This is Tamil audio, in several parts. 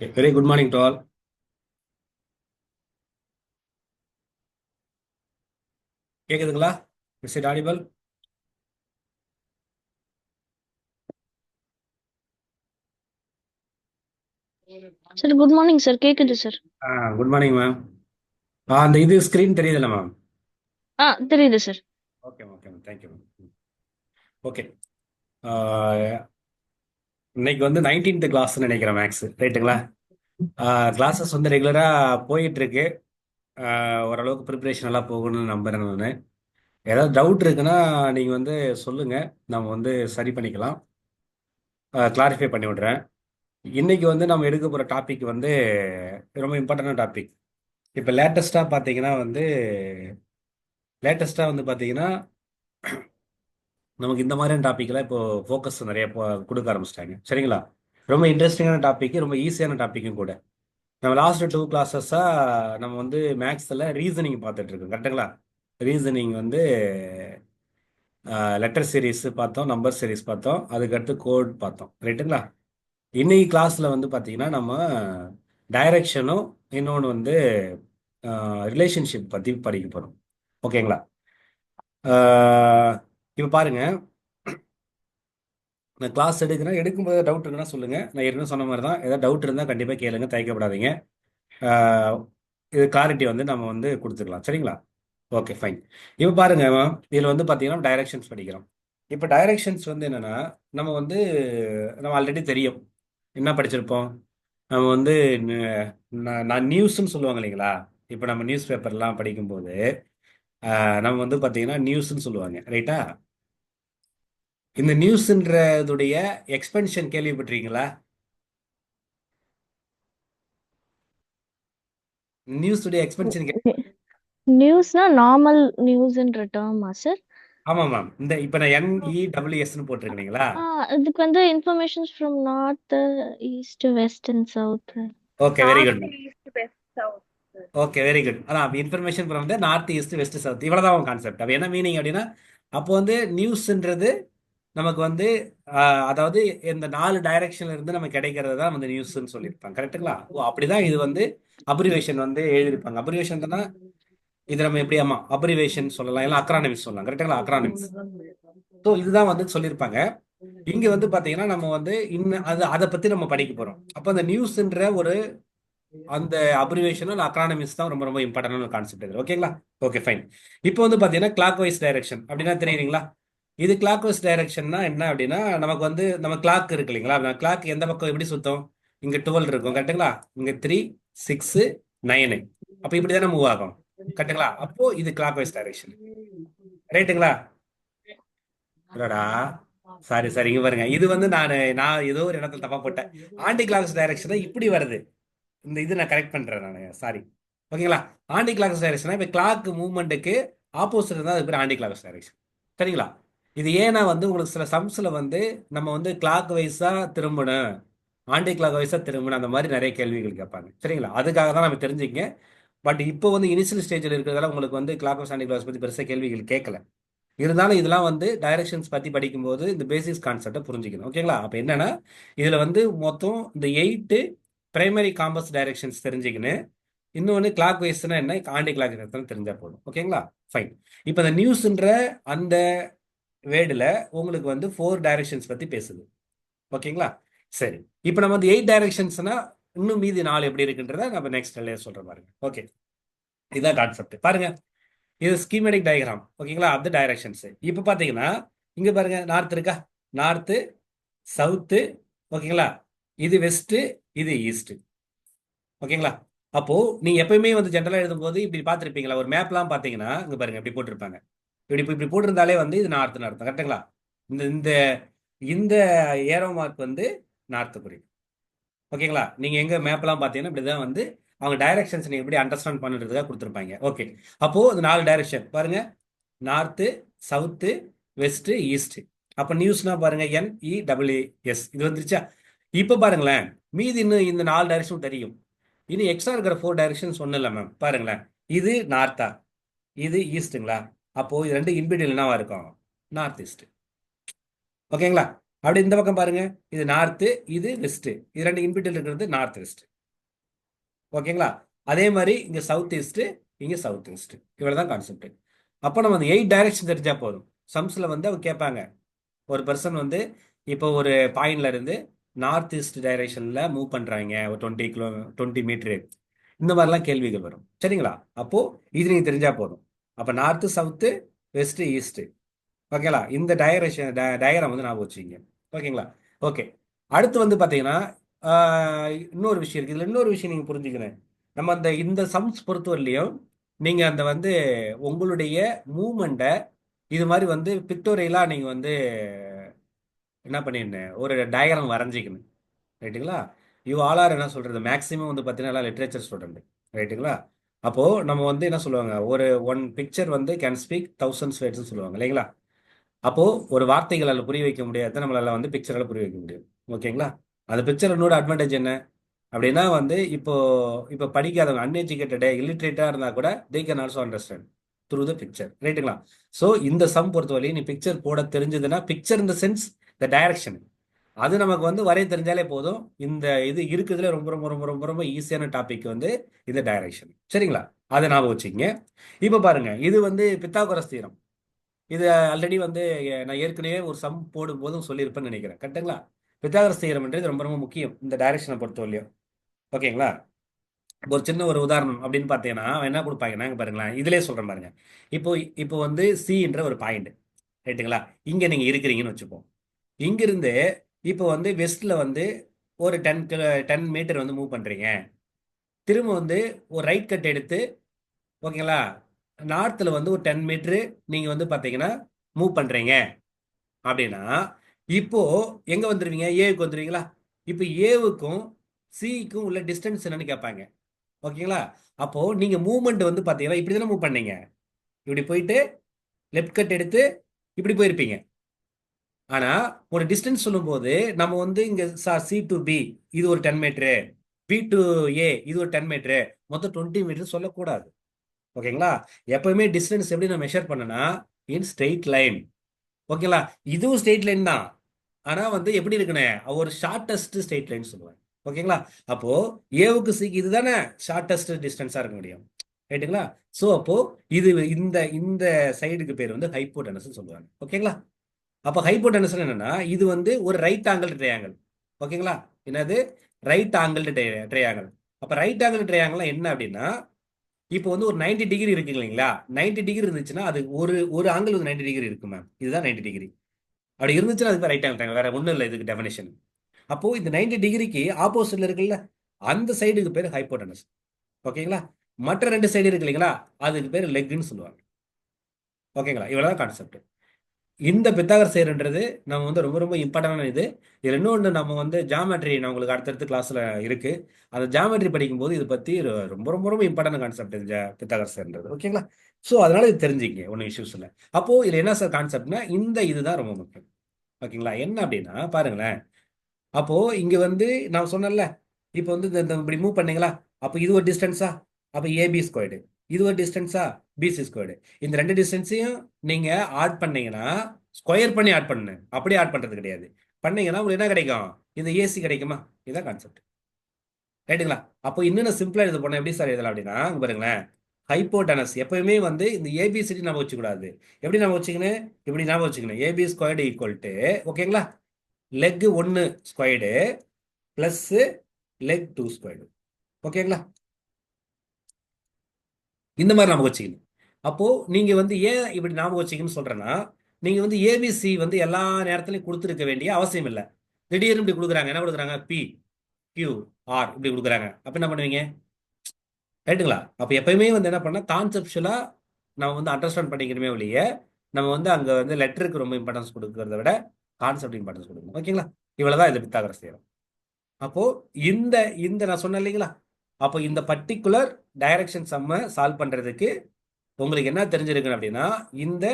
Okay, very good morning to all. கேக்குதுங்களா? Is it audible? Sir good morning sir. கேக்குது சார். Good morning ma'am. அந்த இது ஸ்க்ரீன் தெரியுதுல்ல மேம்? தெரியுது sir. Okay okay ma'am, thank you ma'am. Okay, இன்னைக்கு வந்து 19th கிளாஸ்ன்னு நினைக்கிறேன், மேக்ஸ் ரைட்டுங்களா? கிளாஸஸ் வந்து ரெகுலராக போயிட்டு இருக்கு. ஓரளவுக்கு ப்ரிப்பரேஷன் எல்லாம் போகணும்னு நம்புறேன் நான். ஏதாவது டவுட் இருக்குன்னா நீங்கள் வந்து சொல்லுங்கள், நம்ம வந்து சரி பண்ணிக்கலாம், கிளாரிஃபை பண்ணி விடுறேன். இன்னைக்கு வந்து நம்ம எடுக்க போகிற டாபிக் வந்து ரொம்ப இம்பார்ட்டண்டான டாபிக். இப்போ லேட்டஸ்ட்டாக வந்து பார்த்தீங்கன்னா நமக்கு இந்த மாதிரியான டாப்பிக்கில் இப்போ ஃபோக்கஸ் நிறைய கொடுக்க ஆரம்பிச்சிட்டாங்க, சரிங்களா? ரொம்ப இன்ட்ரெஸ்டிங்கான டாபிக், ரொம்ப ஈஸியான டாப்பிக்கும் கூட. நம்ம லாஸ்ட் 2 கிளாஸஸாக நம்ம வந்து மேக்ஸில் ரீசனிங் பார்த்துட்டு இருக்கோம், கரெக்டுங்களா? ரீசனிங் வந்து லெட்டர் சீரிஸ் பார்த்தோம், நம்பர் சீரிஸ் பார்த்தோம், அதுக்கடுத்து கோட் பார்த்தோம், ரைட்டுங்களா? இன்னைக்கு கிளாஸில் வந்து பார்த்தீங்கன்னா நம்ம டைரக்ஷனும் இன்னொன்று வந்து ரிலேஷன்ஷிப் பற்றி படிக்க போகிறோம், ஓகேங்களா? இப்போ பாருங்க, நான் கிளாஸ் எடுக்கும்போது டவுட் இருக்குன்னா சொல்லுங்க. நான் ஏற்கனவே சொன்ன மாதிரி தான், ஏதாவது டவுட் இருந்தால் கண்டிப்பாக கேளுங்க, தயக்கப்படாதீங்க. ஆஹ் இது கிளாரிட்டி வந்து நம்ம வந்து கொடுத்துக்கலாம், சரிங்களா? Okay fine. இப்போ பாருங்க, இதில் வந்து பார்த்தீங்கன்னா டைரக்ஷன்ஸ் படிக்கிறோம். இப்போ டைரக்ஷன்ஸ் வந்து என்னன்னா, நம்ம வந்து நம்ம ஆல்ரெடி தெரியும் என்ன படிச்சிருப்போம். நம்ம வந்து நான் நியூஸ்ன்னு சொல்லுவாங்க இல்லைங்களா? இப்போ நம்ம நியூஸ் பேப்பர்லாம் படிக்கும்போது நம்ம வந்து பார்த்தீங்கன்னா நியூஸ்ன்னு சொல்லுவாங்க, ரைட்டா? இந்த நியூஸ்ன்றதுடைய எக்ஸ்பென்ஷன் கேள்விப்பட்டிருக்கீங்களா? நியூஸுடைய எக்ஸ்பென்ஷன். நியூஸ்னா நார்மல் நியூஸ்ன்ற டேர்மா சார்? ஆமாம் மேம், இந்த இப்போ நான் NEWSன்னு போட்டிருக்கீங்களா? இதுக்கு வந்து informations from north, east, west and south. Okay very good. Okay very good. அதான் information from the north east west south, இவ்வளோதான் உங்க கான்செப்ட். அப்போ என்ன மீனிங் அப்படின்னா, அப்போ வந்து நியூஸ்ன்றது நமக்கு வந்து அதாவது இந்த 4 டைரக்ஷன்ல இருந்து நமக்கு கிடைக்கிறது தான் வந்து நியூஸ்ன்னு சொல்லியிருப்பாங்க, கரெக்டுங்களா? ஓ அப்படிதான் இது வந்து அப்ரிவேஷன் வந்து எழுதியிருப்பாங்க. அப்ரிவேஷன் தானே இது, நம்ம எப்படி ஆமா அப்ரிவேஷன் சொல்லலாம், இல்லை அக்ரானிமிஸ் சொல்லலாம், கரெக்டுங்களா? அக்ரானிமிஸ். ஸோ இதுதான் வந்து சொல்லியிருப்பாங்க. இங்க வந்து பாத்தீங்கன்னா நம்ம வந்து இன்னும் அதை பத்தி நம்ம படிக்க போறோம். அப்போ அந்த நியூஸ்ன்ற ஒரு அந்த அப்ரிவேஷனல் அக்ரானமிஸ் தான் ரொம்ப ரொம்ப இம்பார்ட்டன்டான கான்செப்ட் இது, ஓகேங்களா? Okay fine. இப்போ வந்து பாத்தீங்கன்னா கிளாக் வைஸ் டைரக்ஷன் அப்படின்னா தெரியுங்களா? இது கிளாக் வைஸ் டைரக்ஷன்னா என்ன அப்படின்னா, நமக்கு வந்து நம்ம கிளாக் இருக்கு இல்லைங்களா? கிளாக் எந்த பக்கம் எப்படி சுத்தம்? இங்க 12 இருக்கும், கரெக்டுங்களா? இங்க 3, 6, 9. அப்போ இப்படி தானே மூவ் ஆகும், கரெக்டுங்களா? அப்போ இது கிளாக் வைஸ் டைரக்ஷன், ரைட்டுங்களா? இல்லடா, சாரி சாரி, இங்க பாருங்க, இது வந்து நான் ஏதோ ஒரு இடத்துல தப்பா போட்டேன். ஆன்டி கிளாக் டைரக்ஷன் இப்படி வருது. இந்த இது நான் கரெக்ட் பண்றேன் நான், சாரி. ஓகேங்களா? ஆன்டி கிளாக் டைரக்ஷன் இப்போ கிளாக் மூவ்மெண்ட்டுக்கு ஆப்போசிட் தான் அது பேர் ஆன்டி கிளாக் டைரக்ஷன், சரிங்களா? இது ஏன்னா வந்து உங்களுக்கு சில சம்ஸ்ல வந்து நம்ம வந்து கிளாக் வைஸா திரும்பணும், ஆன்டி கிளாக் வைஸா திரும்பணும், அந்த மாதிரி நிறைய கேள்விகள் கேட்பாங்க, சரிங்களா? அதுக்காக தான் நம்ம தெரிஞ்சுக்கங்க. பட் இப்போ வந்து இனிஷியல் ஸ்டேஜில் இருக்கிறதால உங்களுக்கு வந்து கிளாக் வைஸ் ஆன்டி கிளாக் பத்தி பெருசாக கேள்விகள் கேட்கல. இருந்தாலும் இதெல்லாம் வந்து டைரக்ஷன்ஸ் பத்தி படிக்கும்போது இந்த பேசிக்ஸ் கான்செப்டை புரிஞ்சுக்கணும், ஓகேங்களா? அப்ப என்னன்னா, இதுல வந்து மொத்தம் இந்த 8 பிரைமரி காம்பஸ் டைரக்ஷன்ஸ் தெரிஞ்சுக்கணும். இன்னொன்று கிளாக் வைஸ்னா என்ன, ஆண்டி கிளாக் தெரிஞ்சா போதும், ஓகேங்களா? ஃபைன். இப்போ இந்த நியூஸ்ன்ற அந்த வேர்டில் உங்களுக்கு வந்து 4 டைரக்ஷன்ஸ் பத்தி பேசுது, ஓகேங்களா? சரி. இப்போ நம்ம வந்து 8 டைரக்ஷன்ஸ்னா இன்னும் மீதி 4 எப்படி இருக்குன்றத நம்ம நெக்ஸ்ட் சொல்ற பாருங்க. ஓகே, இதான் கான்செப்ட் பாருங்க. இது ஸ்கீமேட்டிக் டயக்ராம், ஓகேங்களா? அது டைரக்ஷன்ஸ். இப்போ பார்த்தீங்கன்னா இங்க பாருங்க, நார்த் இருக்கா? நார்த்து, சவுத்து, ஓகேங்களா? இது வெஸ்ட், இது ஈஸ்ட், ஓகேங்களா? அப்போ நீங்க எப்பயுமே வந்து ஜென்ரலா எழுதும்போது இப்படி பார்த்துருப்பீங்களா? ஒரு மேப்லாம் பார்த்தீங்கன்னா இங்க பாருங்க இப்படி போட்டிருப்பாங்க. இப்படி இப்படி போட்டிருந்தாலே வந்து இது நார்த்னு அர்த்தம், கரெக்டுங்களா? இந்த இந்த இந்த ஏரோ மார்க் வந்து நார்த்து குறிக்கும், ஓகேங்களா? நீங்க எங்க மேப்லாம் பார்த்தீங்கன்னா இப்படிதான் வந்து அவங்க டைரக்ஷன்ஸ் நீங்க எப்படி அண்டர்ஸ்டாண்ட் பண்ணுறதுக்காக கொடுத்துருப்பாங்க. ஓகே, அப்போ இந்த 4 டைரக்ஷன் பாருங்க, நார்த்து, சவுத்து, வெஸ்ட், ஈஸ்ட். அப்ப நியூஸ்னா பாருங்க NEWS, இது வந்துருச்சா? இப்ப பாருங்களேன், மீதி இன்னும் இந்த 4 டைரக்ஷன் தெரியும். இன்னும் எக்ஸ்ட்ரா இருக்கிற 4 டைரக்ஷன்ஸ் ஒன்றும் இல்லை மேம். பாருங்களேன், இது நார்த்தா, இது ஈஸ்ட்டுங்களா? அப்போ இது ரெண்டு இன்பிடியல் என்னவா இருக்கும்? நார்த் ஈஸ்ட், ஓகேங்களா? அப்படி இந்த பக்கம் பாருங்க, இது நார்த்து, இது வெஸ்ட், இது ரெண்டு இன்பிட்டில் இருக்கிறது நார்த் வெஸ்ட். ஓகேங்களா? அதே மாதிரி இங்க சவுத் ஈஸ்ட், இங்க சவுத் ஈஸ்ட். இவ்வளவுதான் கான்செப்ட். அப்போ நம்ம அந்த 8 டைரக்ஷன் தெரிஞ்சா போதும். சம்ஸ்ல வந்து அவங்க கேட்பாங்க, ஒரு பர்சன் வந்து இப்போ ஒரு பாயிண்ட்ல இருந்து நார்த் ஈஸ்ட் டைரக்ஷன்ல மூவ் பண்றாங்க ஒரு 20 மீட்டரு, இந்த மாதிரிலாம் கேள்விகள் வரும். சரிங்களா? அப்போ இது நீங்க தெரிஞ்சா போதும். அப்ப நார்த்து, சவுத்து, வெஸ்ட், ஈஸ்ட். ஓகேங்களா? இந்த டயக்ராம் வந்து ஞாபகம் வச்சுக்கிங்க. ஓகேங்களா? ஓகே. அடுத்து வந்து பாத்தீங்கன்னா இன்னொரு விஷயம் இருக்கு. இதுல இன்னொரு விஷயம் நீங்க புரிஞ்சுக்கணும். நம்ம அந்த இந்த சம்ஸ் பொறுத்தவரையிலையும் நீங்க அந்த வந்து உங்களுடைய மூமெண்ட்டை இது மாதிரி வந்து பிக்டோரியலா நீங்க வந்து என்ன பண்ணிருந்தேன், ஒரு டயக்ராம் வரைஞ்சிக்கணும். ரைட்டுங்களா? யூ ஆல் ஆர் என்ன சொல்றது, மேக்ஸிமம் வந்து பார்த்தீங்கன்னா லிட்ரேச்சர் ஸ்டூடெண்ட். ரைட்டுங்களா? அப்போ நம்ம வந்து என்ன சொல்லுவாங்க, ஒரு ஒன் பிக்சர் வந்து கேன் ஸ்பீக் தௌசண்ட்ஸ் வேர்ட்ஸ் சொல்லுவாங்க இல்லைங்களா? அப்போ ஒரு வார்த்தைகளால் புரிய வைக்க முடியாத நம்மளால வந்து பிக்சரால் புரிய வைக்க முடியும். ஓகேங்களா? அந்த பிக்சர் என்னோட அட்வான்டேஜ் என்ன அப்படின்னா வந்து இப்போ இப்போ படிக்காதவங்க, அன்எஜுகேட்டடு, இல்லிட்ரேட்டா இருந்தா கூட they can also understand through the picture. ரைட்டுங்களா? ஸோ இந்த சம் பொறுத்தவரையும் நீ பிக்சர் போட தெரிஞ்சதுன்னா, பிக்சர் இந்த சென்ஸ் த டைரக்ஷன், அது நமக்கு வந்து வரைய தெரிஞ்சாலே போதும். இந்த இது இருக்குதுல ரொம்ப ரொம்ப ரொம்ப ரொம்ப ரொம்ப ஈஸியான டாபிக் வந்து இந்த டைரக்ஷன். சரிங்களா? அதை ஞாபகம் வச்சுக்கங்க. இப்போ பாருங்க, இது வந்து பித்தாகோரஸ் தியரம். இது ஆல்ரெடி வந்து நான் ஏற்கனவே ஒரு சம் போடும் போதும் சொல்லியிருப்பேன்னு நினைக்கிறேன். கரெக்டுங்களா? பித்தாகோரஸ் தியரம்ன்றது ரொம்ப ரொம்ப முக்கியம் இந்த டைரக்ஷனை பொறுத்தவரையும். ஓகேங்களா? ஒரு சின்ன ஒரு உதாரணம் அப்படின்னு பார்த்தீங்கன்னா அவன் என்ன கொடுப்பாங்கன்னா, இங்க பாருங்களேன், இதுலயே சொல்றேன் பாருங்க. இப்போ இப்போ வந்து சின்ற ஒரு பாயிண்ட். ரைட்டுங்களா? இங்க நீங்க இருக்கிறீங்கன்னு வச்சுப்போம். இங்கிருந்து இப்போ வந்து வெஸ்ட்ல வந்து ஒரு 10 மீட்டர் வந்து மூவ் பண்றீங்க. திரும்ப வந்து ஒரு ரைட் கட் எடுத்து, ஓகேங்களா, நார்த்ல வந்து ஒரு 10 மீட்டர் நீங்க வந்து பாத்தீங்கன்னா மூவ் பண்றீங்க அப்படின்னா, இப்போ எங்க வந்துருவீங்க, ஏவுக்கு வந்துருவீங்களா? இப்போ ஏவுக்கும் சிக்கும் உள்ள டிஸ்டன்ஸ் என்னன்னு கேட்பாங்க. ஓகேங்களா? அப்போ நீங்க மூவ்மெண்ட் வந்து பாத்தீங்கன்னா இப்படி தானே மூவ் பண்ணீங்க. இப்படி போயிட்டு லெஃப்ட் கட் எடுத்து இப்படி போயிருப்பீங்க. ஆனா ஒரு டிஸ்டன்ஸ் சொல்லும்போது நம்ம வந்து இங்க சி டு பி இது ஒரு 10 மீட்டரு, பி டு ஏ இது ஒரு 10 மீட்டரு, மொத்தம் 20 மீட்டர் சொல்லக்கூடாது. ஓகேங்களா? எப்பவுமே டிஸ்டன்ஸ் எப்படி நான் மெஷர் பண்ணனா, இன் ஸ்ட்ரெயிட் லைன். ஓகேங்களா? இதுவும் ஸ்ட்ரெயிட் லைன் தான். ஆனா வந்து எப்படி இருக்குன்னு ஒரு ஷார்டஸ்ட் ஸ்ட்ரெயிட் லைன் சொல்லுவேன். ஓகேங்களா? அப்போ ஏவுக்கு சிக்கு இதுதானே ஷார்டஸ்ட் டிஸ்டன்ஸா இருக்க முடியும். ரைட்டுங்களா? சோ அப்போ இது இந்த இந்த சைடுக்கு பேர் வந்து ஹைப்போடெனஸ் சொல்லுவாங்க. ஓகேங்களா? அப்ப ஹைப்போடெனஸ் என்னன்னா இது வந்து ஒரு ரைட் ஆங்கிள் ட்ரையாங்கிள். ஓகேங்களா? என்னது? Right angle triangle. அப்ப ரைட் ஆங்கிள் ட்ரையாங்கிள் என்ன அப்படின்னா, இப்போ வந்து ஒரு 90 டிகிரி இருக்கு இல்லைங்களா? 90 டிகிரி இருந்துச்சுன்னா அது ஒரு ஒரு ஆங்கிள் வந்து 90 டிகிரி இருக்கு மேம். இதுதான் 90 டிகிரி. அப்படி இருந்துச்சுன்னா அதுக்கு ரைட் ஆங்கிள் ட்ரையாங்கிள், வேற ஒண்ணும் இல்லை இதுக்கு டெஃபினேஷன். அப்போ இந்த 90 டிகிரிக்கு ஆப்போசிட்ல இருக்குல்ல, அந்த சைடுக்கு பேர் ஹைப்போடெனஸ். ஓகேங்களா? மற்ற ரெண்டு சைடு இருக்கு இல்லைங்களா, அதுக்கு பேர் லெக்னு சொல்லுவாங்க. ஓகேங்களா? இவ்வளவுதான் கான்செப்ட். இந்த பித்தாகரஸ் தியரம்ன்றது நம்ம வந்து ரொம்ப ரொம்ப இம்பார்ட்டன்டான இது. இதுல இன்னொன்று நம்ம வந்து ஜாமெட்ரி நான் உங்களுக்கு அடுத்தடுத்த கிளாஸ்ல இருக்கு. அந்த ஜாமெட்ரி படிக்கும்போது இது பத்தி ரொம்ப ரொம்ப ரொம்ப இம்பார்ட்டன்ட் கான்செப்ட் இந்த பித்தாகரஸ் தியரம்ன்றது. ஓகேங்களா? ஸோ அதனால இது தெரிஞ்சுக்கங்க, ஒன்றும் இஷ்யூஸ் இல்லை. அப்போ இதுல என்ன சார் கான்செப்ட்னா இந்த இதுதான் ரொம்ப முக்கியம். ஓகேங்களா? என்ன அப்படின்னா பாருங்களேன். அப்போ இங்க வந்து நான் சொன்னேன்ல, இப்போ வந்து இப்படி மூவ் பண்ணீங்களா, அப்போ இது ஒரு டிஸ்டன்ஸா, அப்போ ஏபி ஸ்கொயர்டு. இது ஒரு டிஸ்டன்ஸா, பிசி ஸ்கொயர்டு. இந்த ரெண்டு டிஸ்டன்ஸையும் நீங்க ஆட் பண்ணீங்கன்னா, ஸ்கொயர் பண்ணி ஆட் பண்ணு, அப்படியே ஆட் பண்றது கிடையாது. பண்ணீங்கன்னா உங்களுக்கு என்ன கிடைக்கும், இந்த ஏசி கிடைக்குமா? இதுதான் கான்செப்ட். ரைட்டுங்களா? அப்போ இன்னும் சிம்பிளா எழுத போனா எப்படி சார் எழுதலாம் அப்படின்னா, இங்க பாருங்களேன், ஹைப்போடனஸ் எப்பவுமே வந்து இந்த ஏபிசிடி நம்ம வச்சுக்கூடாது. எப்படி நம்ம வச்சுக்கணும், இப்படி ஞாபகம் வச்சுக்கணும். ஏபி ஸ்கொயர்டு ஈக்குவல் டு, ஓகேங்களா, leg 1 squared plus leg 2 squared. ஓகேங்களா? இந்த மாதிரி ஞாபகம் வச்சுக்கணும். அப்போ நீங்க வந்து ஏன் இப்படி ஞாபகம் வச்சுக்கணும்னு சொல்றேன்னா, நீங்க வந்து ஏபிசி வந்து எல்லா நேரத்திலையும் கொடுத்துருக்க வேண்டிய அவசியம் இல்லை. திடீர்னு இப்படி கொடுக்குறாங்க, என்ன கொடுக்குறாங்க, பி கியூ ஆர் இப்படி கொடுக்குறாங்க. அப்ப என்ன பண்ணுவீங்க? ரைட்டுங்களா? அப்ப எப்பயுமே வந்து என்ன பண்ணா கான்செப்சுவலா நம்ம வந்து அண்டர்ஸ்டாண்ட் பண்ணிக்கிறோமே ஒழிய, நம்ம வந்து அங்க வந்து லெட்டருக்கு ரொம்ப இம்பார்ட்டன்ஸ் கொடுக்கறத விட கான்செப்ட் இம்பார்ட்டன்ஸ் கொடுக்கணும். ஓகேங்களா? இவ்வளவுதான் இது பித்தாகரஸ் தியரம். அப்போ இந்த இந்த நான் சொன்னேன் இல்லைங்களா, அப்போ இந்த பர்டிகுலர் டைரக்ஷன் சம்ம சால்வ் பண்றதுக்கு உங்களுக்கு என்ன தெரிஞ்சிருக்கணும் அப்படின்னா, இந்த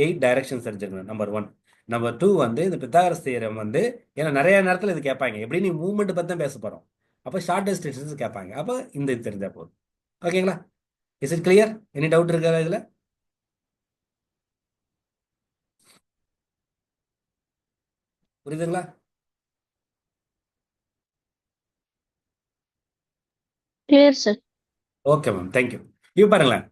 8 டைரக்ஷன்ஸ் தெரிஞ்சிருக்கணும். நம்பர் 1. நம்பர் 2 வந்து இந்த பித்தாகரஸ் தியரம் வந்து, ஏன்னா நிறைய நேரத்தில் இது கேட்பாங்க, எப்படி நீ மூவ்மெண்ட் பத்தி தான் பேச போறோம். அப்போ ஷார்டஸ்ட் டிஸ்டன்ஸ் கேட்பாங்க. அப்போ இந்த இது தெரிஞ்சா போதும். ஓகேங்களா? Is it clear? Any doubt இருக்கா இதுல? புரியுதுங்களா? Clear sir. Okay ma'am, thank you. இப்போ பாருங்களேன்,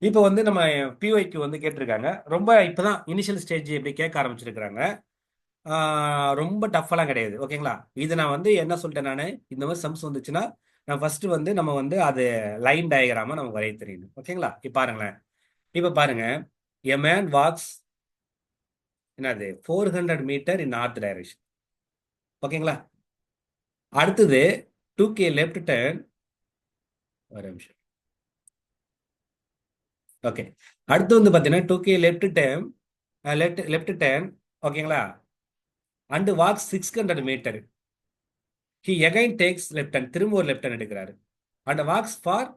இப்போ வந்து நம்ம பிஒய்க்கு வந்து கேட்டிருக்காங்க. ரொம்ப இப்பதான் இனிஷியல் ஸ்டேஜ் இப்படி கேட்க ஆரம்பிச்சிருக்கிறாங்க. ரொம்ப டஃபெல்லாம் கிடையாது. ஓகேங்களா? இது நான் வந்து என்ன சொல்லிட்டேன் நான், இந்த மாதிரி சம்ஸ் வந்துச்சுன்னா நான் ஃபர்ஸ்ட் வந்து நம்ம வந்து அது லைன் டயக்ராமா நமக்கு வரைய தெரியணும். ஓகேங்களா? இப்போ பாருங்களேன், இப்போ பாருங்க, எ மேன் வாக்ஸ் என்னது 400 மீட்டர் இன் நார்த் டைரக்ஷன். ஓகேங்களா? அடுத்தது 2K லெஃப்ட் டர்ன். ஒரு நிமிஷம். ஓகே, அடுத்து வந்து பார்த்தீங்கன்னா 2K left turn, left turn. ஓகேங்களா? And walks 600 metre. He again takes left turn, திரும்ப ஒரு லெஃப்ட் டர்ன் எடுக்கிறாரு. அண்ட் வாக்ஸ் ஃபார்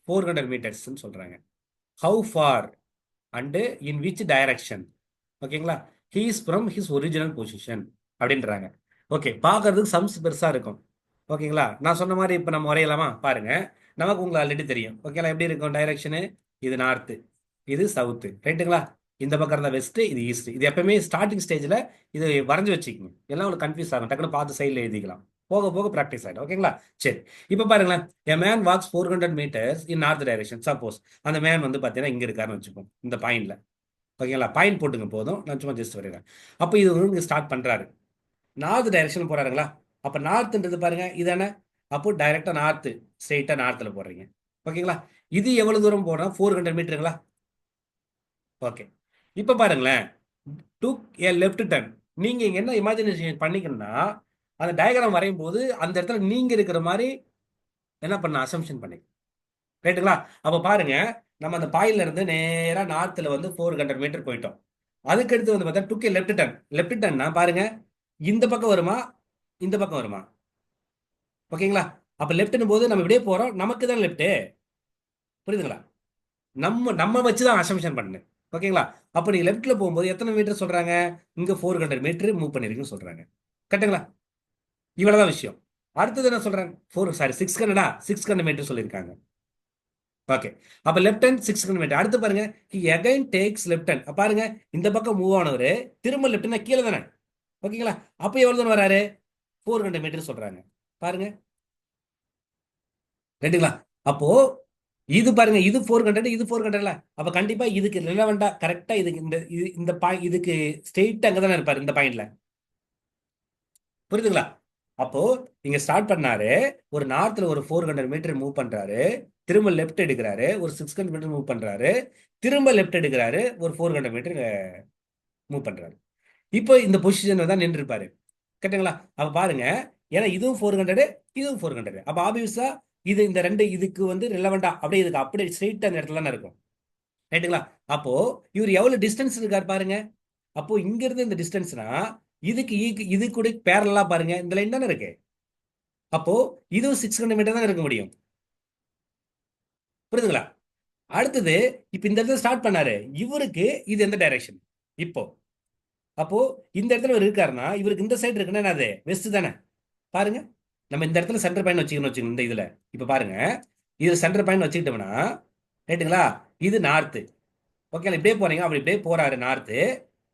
400 மீட்டர்ஸ்ன்னு சொல்றாங்க. How far and in which direction? ஓகேங்களா? He is from his original position அப்படின்றாங்க. ஓகே, பார்க்கறதுக்கு சம்ஸ் பெருசா இருக்கும். ஓகேங்களா? நான் சொன்ன மாதிரி இப்போ நம்ம வரையலாமா? பாருங்க, நமக்கு உங்களுக்கு ஆல்ரெடி தெரியும். ஓகேங்களா? எப்படி இருக்கும் டைரக்ஷனு? இது நார்த்து, இது சவுத்து, ரைட்டுங்களா? இந்த பக்கம் இருந்தால் வெஸ்ட், இது ஈஸ்ட். இது எப்பவுமே ஸ்டார்டிங் ஸ்டேஜில் இது வரைஞ்சி வச்சுக்கோங்க, எல்லாம் உங்களுக்கு கன்ஃபியூஸ் ஆகும். டக்குன்னு பார்த்து சைடில் எழுதிக்கலாம், போக போக ப்ராக்டிஸ் ஆகிடும். ஓகேங்களா? சரி, இப்போ பாருங்களேன், a man walks 400 metres in north direction. Suppose அந்த மேன் வந்து பார்த்தீங்கன்னா இங்கே இருக்காருன்னு வச்சுப்போம், இந்த பாயிண்ட்ல. ஓகேங்களா? பாயிண்ட் போட்டுங்க போதும், நான் சும்மா ஜஸ்ட் வரைகிறேன். அப்போ இது வந்து இங்கே ஸ்டார்ட் பண்ணுறாரு, நார்த் டைரக்ஷன் போறாருங்களா? அப்போ நார்த்ன்றது பாருங்க இதானே, அப்போ டைரக்டா நார்த்து, ஸ்ட்ரெயிட்டா நார்த்தில் போடுறீங்க. ஓகேங்களா? இது எவ்வளவு தூரம் போடுறோம்? 400 மீட்டருங்களா? ஓகே, இப்போ பாருங்களேன், டு ஏ லெஃப்ட் டர்ன். நீங்க இங்க என்ன இமேஜினேஷன் பண்ணிக்கணும்னா, அந்த டயக்ராம் வரையும் போது அந்த இடத்துல நீங்க இருக்கிற மாதிரி என்ன பண்ண அசம்ஷன் பண்ணி, ரைட்டுங்களா? அப்போ பாருங்க, நம்ம அந்த பாயிண்ட்ல இருந்து நேரா நார்த்ல வந்து 400 மீட்டர் போயிட்டோம். அதுக்கு அடுத்து வந்து பார்த்தா 2K லெஃப்ட் டர்ன். லெஃப்ட் டர்ன்னா பாருங்க, இந்த பக்கம் வருமா, இந்த பக்கம் வருமா? ஓகேங்களா? அப்ப லெஃப்ட்னு போது நம்ம இப்படியே போறோம், நமக்கு தான் லெஃப்ட். புரியுதுங்களா? நம்ம நம்ம வச்சு தான் அசம்ஷன் பண்ணு. ஓகேங்களா? அப்ப நீங்க லெஃப்ட்ல போகும்போது எத்தனை மீட்டர் சொல்றாங்க? இங்க 400 மீட்டர் மூவ் பண்ணிருக்குன்னு சொல்றாங்க. கரெக்ட்டுங்களா? இவ்வளவுதான் விஷயம். அடுத்தது என்ன சொல்றாங்க? 600 மீட்டர் சொல்லியிருக்காங்க. ஓகே, அப்ப லெஃப்ட் ஹேண்ட் 600 மீட்டர். அடுத்து பாருங்க, he again takes left hand. பாருங்க, இந்த பக்கம் மூவ் ஆனவர் திரும்ப லெஃப்ட்னா கீழே தானே. ஓகேங்களா? அப்ப எவ்வளவு தூரம் வராரு? 400 மீட்டர் சொல்றாங்க. பாருங்க, ரைட்டுங்களா? அப்போ இது பாருங்க, இது 400, இது 400ல. அப்ப கண்டிப்பா இதுக்கு ரிலவெண்டா கரெக்டா இதுக்கு இந்த பாயிண்ட், இதுக்கு ஸ்ட்ரெயிட் அங்க தானே இருப்பாரு, இந்த பாயிண்ட்ல. புரியுதுங்களா? அப்போ இங்க ஸ்டார்ட் பண்ணாரு, ஒரு நார்த்ல ஒரு 400 மீட்டர் மூவ் பண்றாரு, திரும்ப லெஃப்ட் எடுக்கிறாரு, ஒரு 600 மீட்டர் மூவ் பண்றாரு, திரும்ப லெஃப்ட் எடுக்கிறாரு, ஒரு 400 மீட்டர் மூவ் பண்றாரு. இப்போ இந்த பொசிஷன்ல தான் நின்று இருப்பாரு. கரெக்டுங்களா? அப்ப பாருங்க, ஏன்னா இதுவும் 400, இதுவும் 400. அப்ப ஆப்வியஸா இது இந்த ரெண்டு இதுக்கு வந்து ரிலவெண்டா அப்படியே இதுக்கு அப்படியே ஸ்ட்ரெயிட் அந்த இடத்துல தானே இருக்கும். ரைட்டுங்களா? அப்போ இவர் எவ்வளவு டிஸ்டன்ஸ் இருக்காரு பாருங்க. அப்போ இங்க இருந்து இந்த டிஸ்டன்ஸ்னா இது கூட பேரலா பாருங்க, இந்த லைன் தானே இருக்கு. அப்போ இதுவும் 600 மீட்டர் தான் இருக்க முடியும். புரியுதுங்களா? அடுத்தது, இப்ப இந்த இடத்துல ஸ்டார்ட் பண்ணாரு, இவருக்கு இது எந்த டைரக்ஷன் இப்போ? அப்போ இந்த இடத்துல இவர் இருக்காருன்னா இவருக்கு இந்த சைடு இருக்குன்னா என்னது? வெஸ்ட் தானே. பாருங்க, நம்ம இந்த இடத்துல சென்டர் பாயிண்ட் வச்சுக்கணும் இந்த இதுல. இப்ப பாருங்க, இது சென்டர் பாயிண்ட் வச்சுக்கிட்டோம்னா, ரைட்டுங்களா, இது நார்த்து. ஓகே, இப்படியே போறீங்க, அப்படி இப்படியே போறாரு நார்த்து,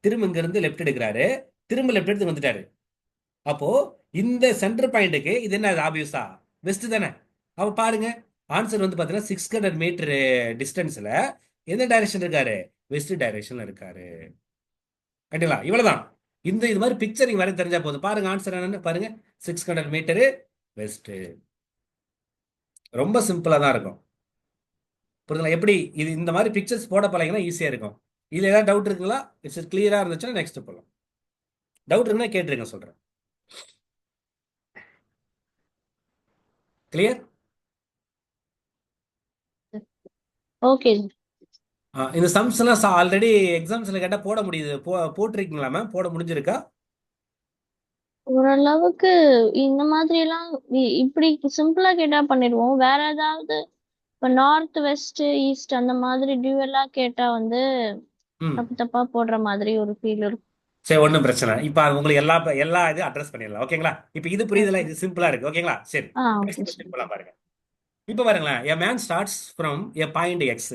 திரும்ப இங்க இருந்து லெஃப்ட் எடுக்கிறாரு, திரும்ப லெஃப்ட் எடுத்து வந்துட்டாரு. அப்போ இந்த சென்டர் பாயிண்ட்டுக்கு இது என்ன ஆப்வியஸா வெஸ்ட் தானே. அப்ப பாருங்க, ஆன்சர் வந்து பாத்தீங்கன்னா 600 மீட்டர் டிஸ்டன்ஸ்ல எந்த டைரக்ஷன் இருக்காரு? வெஸ்ட் டைரக்ஷன்ல இருக்காரு. ரைட்டுங்களா? இவ்வளவுதான். இந்த இது மாதிரி பிக்சரிங் வரை தெரிஞ்சா போதும். பாருங்க ஆன்சர் என்னன்னு பாருங்க, 600 மீட்டரு வெஸ்ட். ரொம்ப சிம்பிளா தான் இருக்கும். புரியுதுங்களா? எப்படி இது இந்த மாதிரி பிக்சர்ஸ் போட பழகினா ஈஸியா இருக்கும். இதுல ஏதாவது டவுட் இருக்குங்களா? இட்ஸ் கிளியரா இருந்துச்சுன்னா நெக்ஸ்ட் போகலாம். டவுட் இருக்குன்னா கேட்டுருங்க, சொல்றேன். கிளியர்? ஓகே. இந்த சம்ஸ் எல்லாம் ஆல்ரெடி எக்ஸாம்ஸ்ல கேட்டா போட முடியுது, போட்டிருக்கீங்களா மேம்? போட முடிஞ்சிருக்கா? ஓரளவுக்கு இந்த மாதிரி எல்லாம் இப்படி சிம்பிளா கேட்டா பண்ணிடுவோம். வேற ஏதாவது இப்ப நார்த் வெஸ்ட் ஈஸ்ட் அந்த மாதிரி டியூவலா கேட்டா வந்து ம், தப்பு தப்பா போடுற மாதிரி ஒரு ஃபீல் இருக்கும். சரி, ஒன்றும் பிரச்சனை. இப்போ உங்களுக்கு எல்லா எல்லா இது அட்ரஸ் பண்ணிடலாம். ஓகேங்களா? இப்போ இது புரியுதுல, ஓகே. இது சிம்பிளா இருக்கு. ஓகேங்களா? சரி, ஓகே நெக்ஸ்ட் சார். கொஸ்டின் போலாம் பாருங்க. இப்போ பாருங்களேன், a man starts from a point X.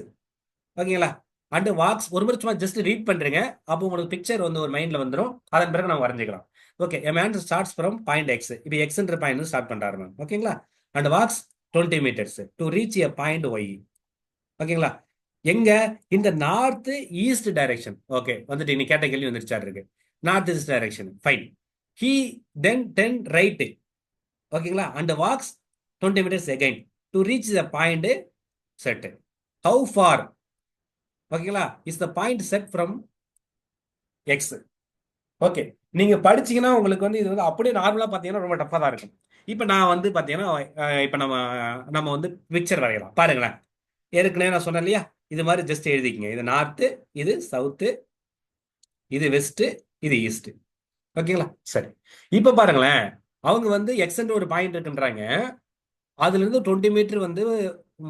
ஓகேங்களா? அண்ட் வாக்ஸ், ஒரு முறை சும்மா ஜஸ்ட் ரீட் பண்றீங்க, அப்போ உங்களுக்கு பிக்சர் வந்து ஒரு மைண்ட்ல வந்துடும். அதன் பிறகு நம்ம வரைஞ்சிக்கலாம். Okay a man starts from point x. இப்போ எக்ஸ்ன்ற பாயிண்ட் ஸ்டார்ட் பண்றாரு மேம். ஓகேங்களா? And walks 20 metres to reach a point Y. ஓகேங்களா? எங்க இந்த நார்த் ஈஸ்ட் டைரக்ஷன். ஓகே, வந்துட்டு நீ கேட்ட கேள்வி வந்துருச்சா இருக்கு. North east direction fine. He then turn right. ஓகேங்களா? And walks 20 metres again to reach the point Z. How far? ஓகேங்களா? Is the point Z from X. Okay, நீங்க படிச்சீங்கன்னா உங்களுக்கு வந்து இது வந்து அப்படியே நார்மலா பாத்தீங்கன்னா ரொம்ப டஃபா தான் இருக்கும். இப்போ நான் வந்து பாத்தீங்கன்னா இப்போ நம்ம நம்ம வந்து பிக்சர் வரையலாம் பாருங்களேன். ஏற்கனவே நான் சொன்னேன் இல்லையா, இது மாதிரி ஜஸ்ட் எழுதிக்கங்க. இது நார்த்து, இது சவுத்து, இது வெஸ்ட், இது ஈஸ்ட். ஓகேங்களா? சரி, இப்போ பாருங்களேன். அவங்க வந்து எக்ஸ்ன்ற ஒரு பாயிண்ட் இருக்குன்றாங்க. அதுல இருந்து 20 மீட்டர் வந்து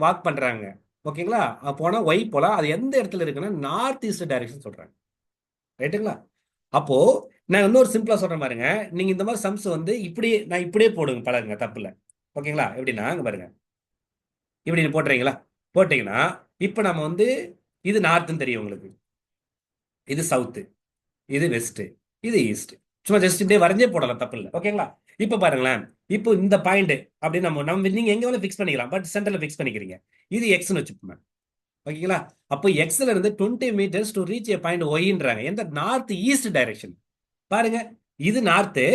வாக் பண்றாங்க. ஓகேங்களா? போனா ஒய் போலாம். அது எந்த இடத்துல இருக்குன்னா நார்த் ஈஸ்ட் டைரக்ஷன் சொல்றாங்க. ரைட்டுங்களா? அப்போ நான் இன்னொரு சிம்பிளா சொல்றேன் பாருங்க. நீங்க இந்த மாதிரி சம்ஸ் வந்து இப்படி நான் இப்படியே போடுங்க, பழகுங்க, தப்பு இல்லை. ஓகேங்களா? எப்படின்னா இங்க பாருங்க, இப்படி போட்டுறீங்களா? போட்டீங்கன்னா இப்போ நம்ம வந்து இது நார்த்துன்னு தெரியும் உங்களுக்கு, இது சவுத்து, இது வெஸ்ட், இது ஈஸ்ட். சும்மா ஜஸ்ட் இப்படியே வரைஞ்சே போடலாம், தப்பு இல்லை. ஓகேங்களா? இப்போ பாருங்களேன். இப்போ இந்த பாயிண்ட் அப்படி நம்ம நீங்க எங்க வேணாலும் ஃபிக்ஸ் பண்ணிக்கலாம், பட் சென்டர்ல ஃபிக்ஸ் பண்ணிக்கிறீங்க. இது எக்ஸ்னு வச்சுப்போம். ஓகேங்களா? அப்போ எக்ஸ்ல இருந்து 20 metres to reach a point ஒய்ன்றாங்க. எந்த நார்த் ஈஸ்ட் டைரக்ஷன் பாருங்க. இது நார்த்து,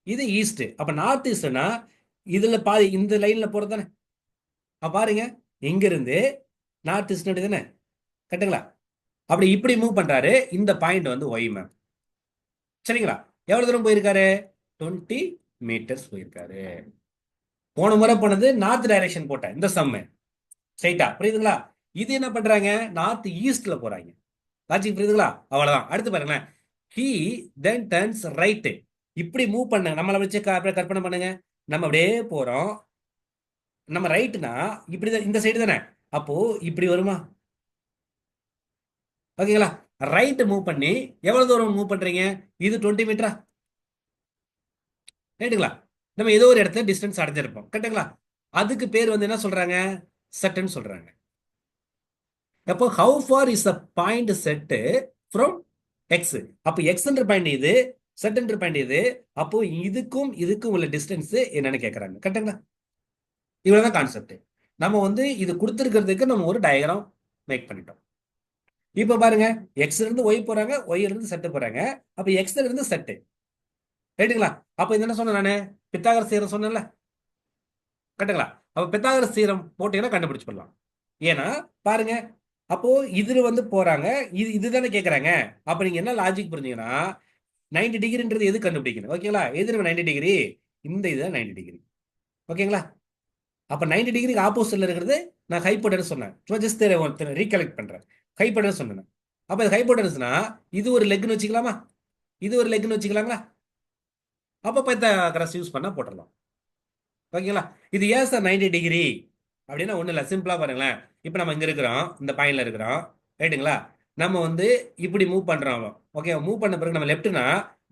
இது ஈஸ்ட். அப்ப நார்த் ஈஸ்ட்னா இதுல பாதி இந்த லைன்ல போறது தானே. பாருங்க, இங்க இருந்து நார்த் ஈஸ்ட் தானே, கரெக்டுங்களா? அப்படி இப்படி மூவ் பண்றாரு. இந்த பாயிண்ட் வந்து ஒய் மேம். சரிங்களா? எவ்வளவு தூரம் போயிருக்காரு? 20 மீட்டர்ஸ் போயிருக்காரு. போன முறை போனது நார்த் டைரக்ஷன் போட்டேன், இந்த சம்மு ஸ்ட்ரைட்டா, புரியுதுங்களா? இது என்ன பண்றாங்க? நார்த் ஈஸ்ட்ல போறாங்க. லாஜிக் புரியுதுங்களா? அவ்வளவுதான். அடுத்து பாருங்களேன். He then turns right. இப்படி மூவ் பண்ண நம்மளை வச்சு கற்பனை பண்ணுங்க. நம்ம அப்படியே போறோம். நம்ம ரைட்னா இப்படிதான், இந்த சைடு தானே. அப்போ இப்படி வருமா? ஓகேங்களா? ரைட் மூவ் பண்ணி எவ்வளவு தூரம் மூவ் பண்றீங்க? இது 20 மீட்டரா? ரைட்டுங்களா? நம்ம ஏதோ ஒரு இடத்துல டிஸ்டன்ஸ் அடைஞ்சிருப்போம், கரெக்டுங்களா? அதுக்கு பேர் வந்து என்ன சொல்றாங்க? செட்னு சொல்றாங்க. அப்போ how for is the point Z from X. அப்போ எக்ஸ்ன்ற பாயிண்ட் இது, செட்ன்ற பாயிண்ட் இது. அப்போ இதுக்கும் இதுக்கும் உள்ள டிஸ்டன்ஸ் என்னன்னு கேட்கறாங்க, கரெக்டுங்களா? இவ்வளவுதான் கான்செப்ட். நம்ம வந்து இது கொடுத்துருக்கிறதுக்கு நம்ம ஒரு டயக்ராம் மேக் பண்ணிட்டோம். இப்போ பாருங்க, எக்ஸ்ல இருந்து ஒய் போறாங்க, ஒய்ல இருந்து செட்டு போறாங்க. அப்போ எக்ஸ்ல இருந்து செட்டு, ரைட்டுங்களா? அப்போ இது என்ன சொன்னேன் நானு? பித்தாகரஸ் தியரம் சொன்னேன்ல, கரெக்டுங்களா? அப்போ பித்தாகரஸ் தியரம் போட்டீங்கன்னா கண்டுபிடிச்சு பண்ணலாம். ஏன்னா பாருங்க, அப்போ இதுல வந்து போறாங்க, இதுதானே கேட்கறாங்க. அப்ப நீங்க என்ன லாஜிக் புரிஞ்சீங்கன்னா 90 டிகிரின்றது எது கண்டுபிடிக்கணும்? ஓகேங்களா? எது 90 டிகிரி? இந்த இதுதான் 90 டிகிரி. ஓகேங்களா? அப்ப 90 டிகிரிக்கு ஆப்போசிட்ல இருக்கிறது நான் ஹைப்போடெனஸ் சொன்னேன். சும்மா ஜஸ்ட் ரீகலெக்ட் பண்றேன். ஹைப்போடெனஸ் சொன்னேன். அப்ப இது ஹைப்போடெனஸ்னா இது ஒரு லெக்னு வச்சுக்கலாமா? இது ஒரு லெக்னு வச்சுக்கலாங்களா? அப்ப பைத்தாகரஸ் யூஸ் பண்ணா போட்டுடலாம். ஓகேங்களா? இது ஏன் சார் 90 டிகிரி அப்படின்னா ஒன்றும் இல்லை, சிம்பிளா பாருங்களேன். இப்போ நம்ம இங்க இருக்கிறோம், இந்த பாயிண்ட்ல இருக்கிறோம், ரைட்டுங்களா? நம்ம வந்து இப்படி மூவ் பண்றோம். ஓகே, மூவ் பண்ண பிறகு நம்ம லெஃப்ட்னா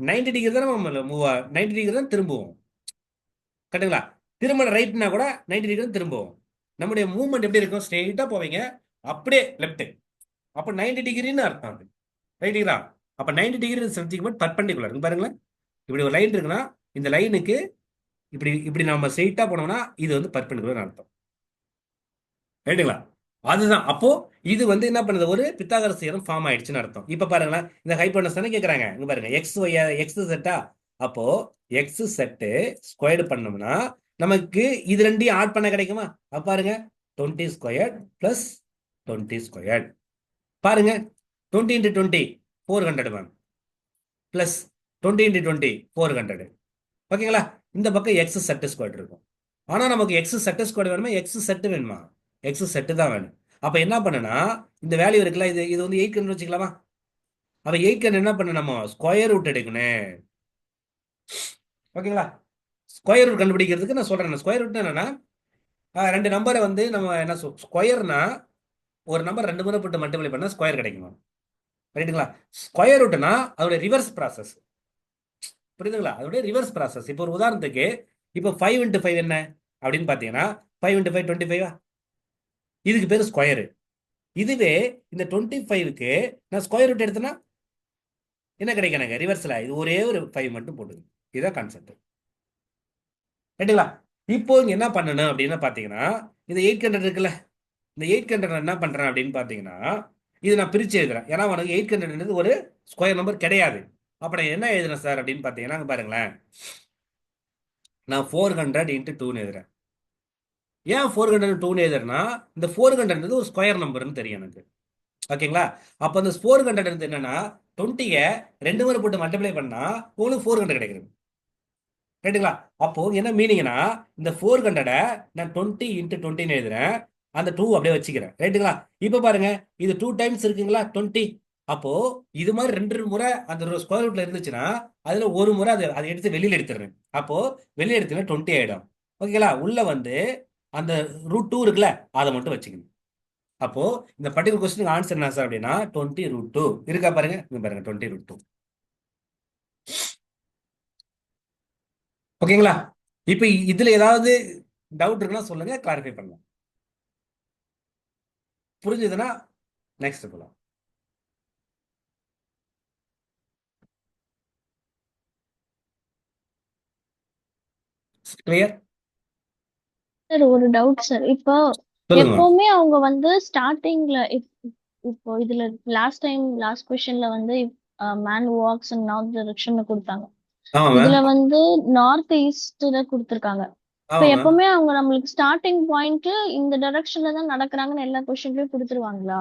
90 டிகிரி தான் நம்ம மூவ் 90 டிகிரி தான் திரும்புவோம், கரெக்டுங்களா? திரும்ப ரைட்னா கூட 90 டிகிரி தான் திரும்புவோம். நம்முடைய மூவ்மெண்ட் எப்படி இருக்கும்? ஸ்ட்ரெயிட்டா போவீங்க, அப்படியே லெஃப்ட். அப்போ 90 டிகிரின்னு அர்த்தம் அது, ரைட்டுங்களா? அப்போ 90 டிகிரி செஞ்சுக்கும் பர்பண்டிகுலர் பாருங்களேன். இப்படி ஒரு லைன் இருக்குன்னா இந்த லைனுக்கு இப்படி இப்படி நம்ம ஸ்ட்ரெயிட்டா போனோம்னா இது வந்து பர்பண்டிகுலர் அர்த்தம், ரைட்டுங்களா? அதுதான். அப்போ இது வந்து என்ன பண்ணுது? ஒரு பித்தாகரஸ் தியரம் ஃபார்ம் ஆயிடுச்சுன்னு அர்த்தம். இப்ப பாருங்களேன், இந்த ஹைப்போடெனஸ் தானே கேக்குறாங்க. இங்க பாருங்க, எக்ஸ் ஒய், எக்ஸ் செட்டா. அப்போ எக்ஸ் செட்டு ஸ்கொயர்டு பண்ணோம்னா நமக்கு இது ரெண்டையும் ஆட் பண்ண கிடைக்குமா? அப்ப பாருங்க, 20 ஸ்கொயர்ட் பிளஸ் 20 ஸ்கொயர்ட். பாருங்க, 20 இன்டு 20 400 மேம், பிளஸ் 20 இன்டு 20 400. ஓகேங்களா? இந்த பக்கம் எக்ஸ் செட்டு ஸ்கொயர்ட் இருக்கும். ஆனா நமக்கு எக்ஸ் செட்டு ஸ்கொயர்ட் வேணுமா, எக்ஸ் செட்டு வேணுமா? எக்ஸ் செட்டு தான் வேணும். அப்ப என்ன பண்ணுனா, இந்த வேல்யூ இருக்குல்ல, இது வந்து 800 வச்சுக்கலாமா? அப்ப 800 என்ன பண்ண, நம்ம ஸ்கொயர் ரூட் எடுக்கணும். ஓகேங்களா? ஸ்கொயர் ரூட் கண்டுபிடிக்கிறதுக்கு நான் சொல்றேன். ஸ்கொயர் ரூட் என்னன்னா, ரெண்டு நம்பரை வந்து நம்ம என்ன ஸ்கொயர்னா, ஒரு நம்பர் ரெண்டு முறை போட்டு மல்டிப்ளை பண்ணா ஸ்கொயர் கிடைக்குமா? ரைட்டுங்களா? ஸ்கொயர் ரூட்னா அதோட ரிவர்ஸ் ப்ராசஸ், புரியுதுங்களா? அதோட ரிவர்ஸ் ப்ராசஸ். இப்போ ஒரு உதாரணத்துக்கு, இப்போ 5 இன்ட்டு 5 என்ன அப்படின்னு பாத்தீங்கன்னா 5 இன்ட்டு 5 25. இதுக்கு பேரு ஸ்கொயரு. இதுவே இந்த 25க்கு நான் ஸ்கொயர் ரூட் எடுத்தேன்னா என்ன கிடைக்கும் எனக்கு? ரிவர்ஸ்ல இது ஒரே ஒரு 5 மட்டும் போட்டுங்க. இதான் கான்செப்ட். ரைட்டுங்களா? இப்போ இங்க என்ன பண்ணணும் அப்படின்னு பாத்தீங்கன்னா, இந்த 800 இருக்குல்ல, இந்த 800 என்ன பண்றேன் அப்படின்னு பாத்தீங்கன்னா, இது நான் பிரிச்சு எழுதுறேன். ஏன்னா உனக்கு 800 ஒரு ஸ்கொயர் நம்பர் கிடையாது. அப்ப நான் என்ன எழுதுறேன் சார் அப்படின்னு பாத்தீங்கன்னா, அங்க பாருங்களேன், நான் 400 இன்ட்டு 2 எழுதுறேன். ஏன் 402 எழுதுறேன்னா, இந்த 400 ஒரு ஸ்கொயர் நம்பர்னு தெரியும் எனக்கு. ஓகேங்களா? அப்ப அந்த 400 என்னன்னா 20 2 முறை போட்டு மல்டிப்ளை பண்ணா உங்களுக்கு 400 கிடைக்குது. ரைட்டுங்களா? அப்போ என்ன மீனிங்னா, இந்த 400 நான் 20 இன்ட்டு 20 எழுதுறேன். அந்த 2 அப்படியே வச்சுக்கிறேன். ரைட்டுங்களா? இப்ப பாருங்க, இது 2 டைம்ஸ் இருக்குங்களா 20. அப்போ இது மாதிரி 2 முறை அந்த ஸ்கொயர் ரூட்ல இருந்துச்சுன்னா அதுல ஒரு முறை அதை எடுத்து வெளியில எடுத்துடுறேன். அப்போ வெளியே எடுத்துனா 20 ஆயிடும். ஓகேங்களா? உள்ள வந்து அந்த √2 இருக்குல்ல, அதை மட்டும் வச்சுக்கணும். அப்போ இந்த பர்டிகுலர் கொஸ்டினுக்கு ஆன்சர் என்ன சார் அப்படின்னா 20√2 இருக்கா பாருங்க, இங்க பாருங்க 20√2. ஓகேங்களா? இப்போ இதுல ஏதாவது டவுட் இருக்குன்னா சொல்லுங்க, கிளாரிஃபை பண்ணலாம். புரிஞ்சுதுன்னா நெக்ஸ்ட் போலாம். கிளியர்? சார் ஒரு டவுட் சார். இப்போ சொல்லுங்க மேம். எப்பவுமே அவங்க வந்து ஸ்டார்டிங்ல இப்போ இதுல லாஸ்ட் கொஸ்டின்ல வந்து மேன் வாக்ஸ் இன் நார்த் டைரக்ஷன் கொடுத்தாங்க. ஆமா இதுல மேம். வந்து நார்த் ஈஸ்ட்ல கொடுத்துருக்காங்க. ஆமா இப்ப மேம். எப்பவுமே அவங்க நம்மளுக்கு ஸ்டார்டிங் பாயிண்ட் இந்த டைரக்ஷன்ல தான் நடக்கிறாங்கன்னு எல்லா கொஸ்டின்லயும் கொடுத்துருவாங்களா?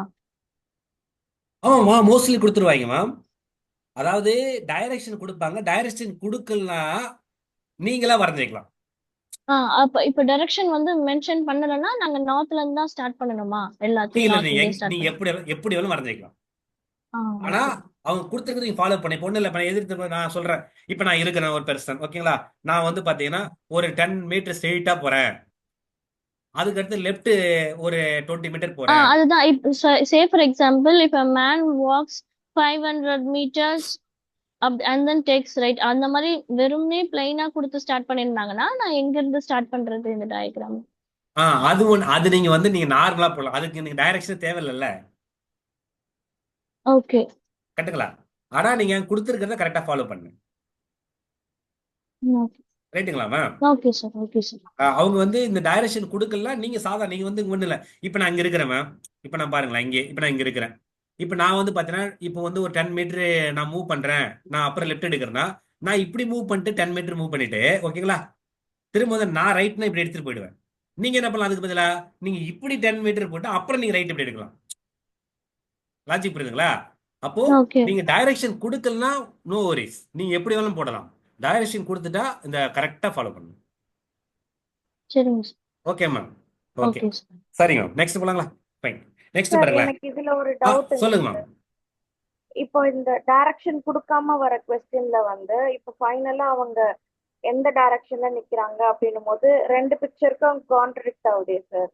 ஆமாம்மா, மோஸ்ட்லி கொடுத்துருவாங்க மேம். அதாவது டைரக்ஷன் கொடுப்பாங்க, டைரக்ஷன் கொடுக்கலனா நீங்களா வரைஞ்சிக்கலாம். அப்ப இப்ப டைரக்ஷன் வந்து மென்ஷன் பண்ணலன்னா நாங்க நார்த்ல இருந்து தான் ஸ்டார்ட் பண்ணணுமா? எல்லாத்தையும் நீங்க நார்த்ல இருந்தே ஸ்டார்ட் நீங்க பண்ணணும். எப்படி வேணும் வரைஞ்சிக்கலாம். ஆ ஆனா ஓகே. அவங்க கொடுத்துருக்கிறது நீங்க ஃபாலோ பண்ணி பொண்ணு இல்லை. இப்ப நான் எதிர்த்து நான் சொல்றேன், இப்ப நான் இருக்கிறேன் ஒரு பெர்சன். ஓகேங்களா? நான் வந்து பாத்தீங்கன்னா ஒரு 10 மீட்டர் ஸ்ட்ரெயிட்டா போறேன். அதுக்கடுத்து லெஃப்ட் ஒரு 20 மீட்டர் போறேன். அதுதான் இப்ப சே ஃபார் எக்ஸாம்பிள் இப்ப man walks 500 metres and then takes right அந்த மாதிரி வெறும்னே பிளைனா கொடுத்து ஸ்டார்ட் பண்ணிருந்தாங்கன்னா நான் எங்க இருந்து ஸ்டார்ட் பண்றது இந்த டயக்ராம்? அது ஒன்று. அது நீங்க வந்து நீங்க நார்மலா போகலாம், அதுக்கு நீங்க டைரக்ஷன் தேவையில்லைல்ல. ஓகே. கட்டுக்கலாம். ஆனா நீங்க கொடுத்துருக்கிறத கரெக்டா ஃபாலோ பண்ணுங்க. ரைட்டுங்களா ma'am? Okay sir, okay sir. அவங்க வந்து இந்த டைரக்ஷன் கொடுக்கலாம். நீங்க நீங்க வந்து ஒண்ணு இல்ல. இப்ப நான் இங்க இருக்கிறேன் மேம். இப்ப நான் பாருங்களேன், இங்கே இப்ப நான் இங்க இருக்கிறேன். இப்ப நான் வந்து பாத்தீங்கன்னா இப்போ வந்து ஒரு 10 மீட்டர் நான் மூவ் பண்றேன். நான் அப்புறம் லெஃப்ட் எடுக்கிறேன்னா நான் இப்படி மூவ் பண்ணிட்டு 10 மீட்டர் மூவ் பண்ணிட்டு, ஓகேங்களா, திரும்ப வந்து நான் ரைட்னா இப்படி எடுத்துட்டு போயிடுவேன். நீங்க என்ன பண்ணலாம் அதுக்கு பதிலா, நீங்க இப்படி 10 மீட்டர் போட்டு அப்புறம் நீங்க ரைட் இப்படி எடுக்கலாம். லாஜிக் புரியுதுங்களா? அப்போ ஓகே. நீங்க டைரக்ஷன் கொடுக்கலனா நோ வரிஸ், நீங்க எப்படி வேணாலும் போடலாம். டைரக்ஷன் கொடுத்துட்டா இந்த கரெக்டா ஃபாலோ பண்ணணும். சரிங்க sir. Okay ma'am. Okay, okay sir. சரிங்க மேம். நெக்ஸ்ட் போலாங்களா? ஃபைன். நெக்ஸ்ட் சார் பாருங்களேன். எனக்கு இதுல ஒரு டவுட்டுங்க சொல்லுங்க மேம். சார். இப்போ இந்த டைரக்ஷன் கொடுக்காம வர கொஸ்டின்ல வந்து இப்போ ஃபைனலா அவங்க எந்த டைரக்ஷன்ல நிக்கிறாங்க அப்படின்னும் போது ரெண்டு பிக்சருக்கும் கான்ட்ராடிக்ட் ஆகுதே சார்.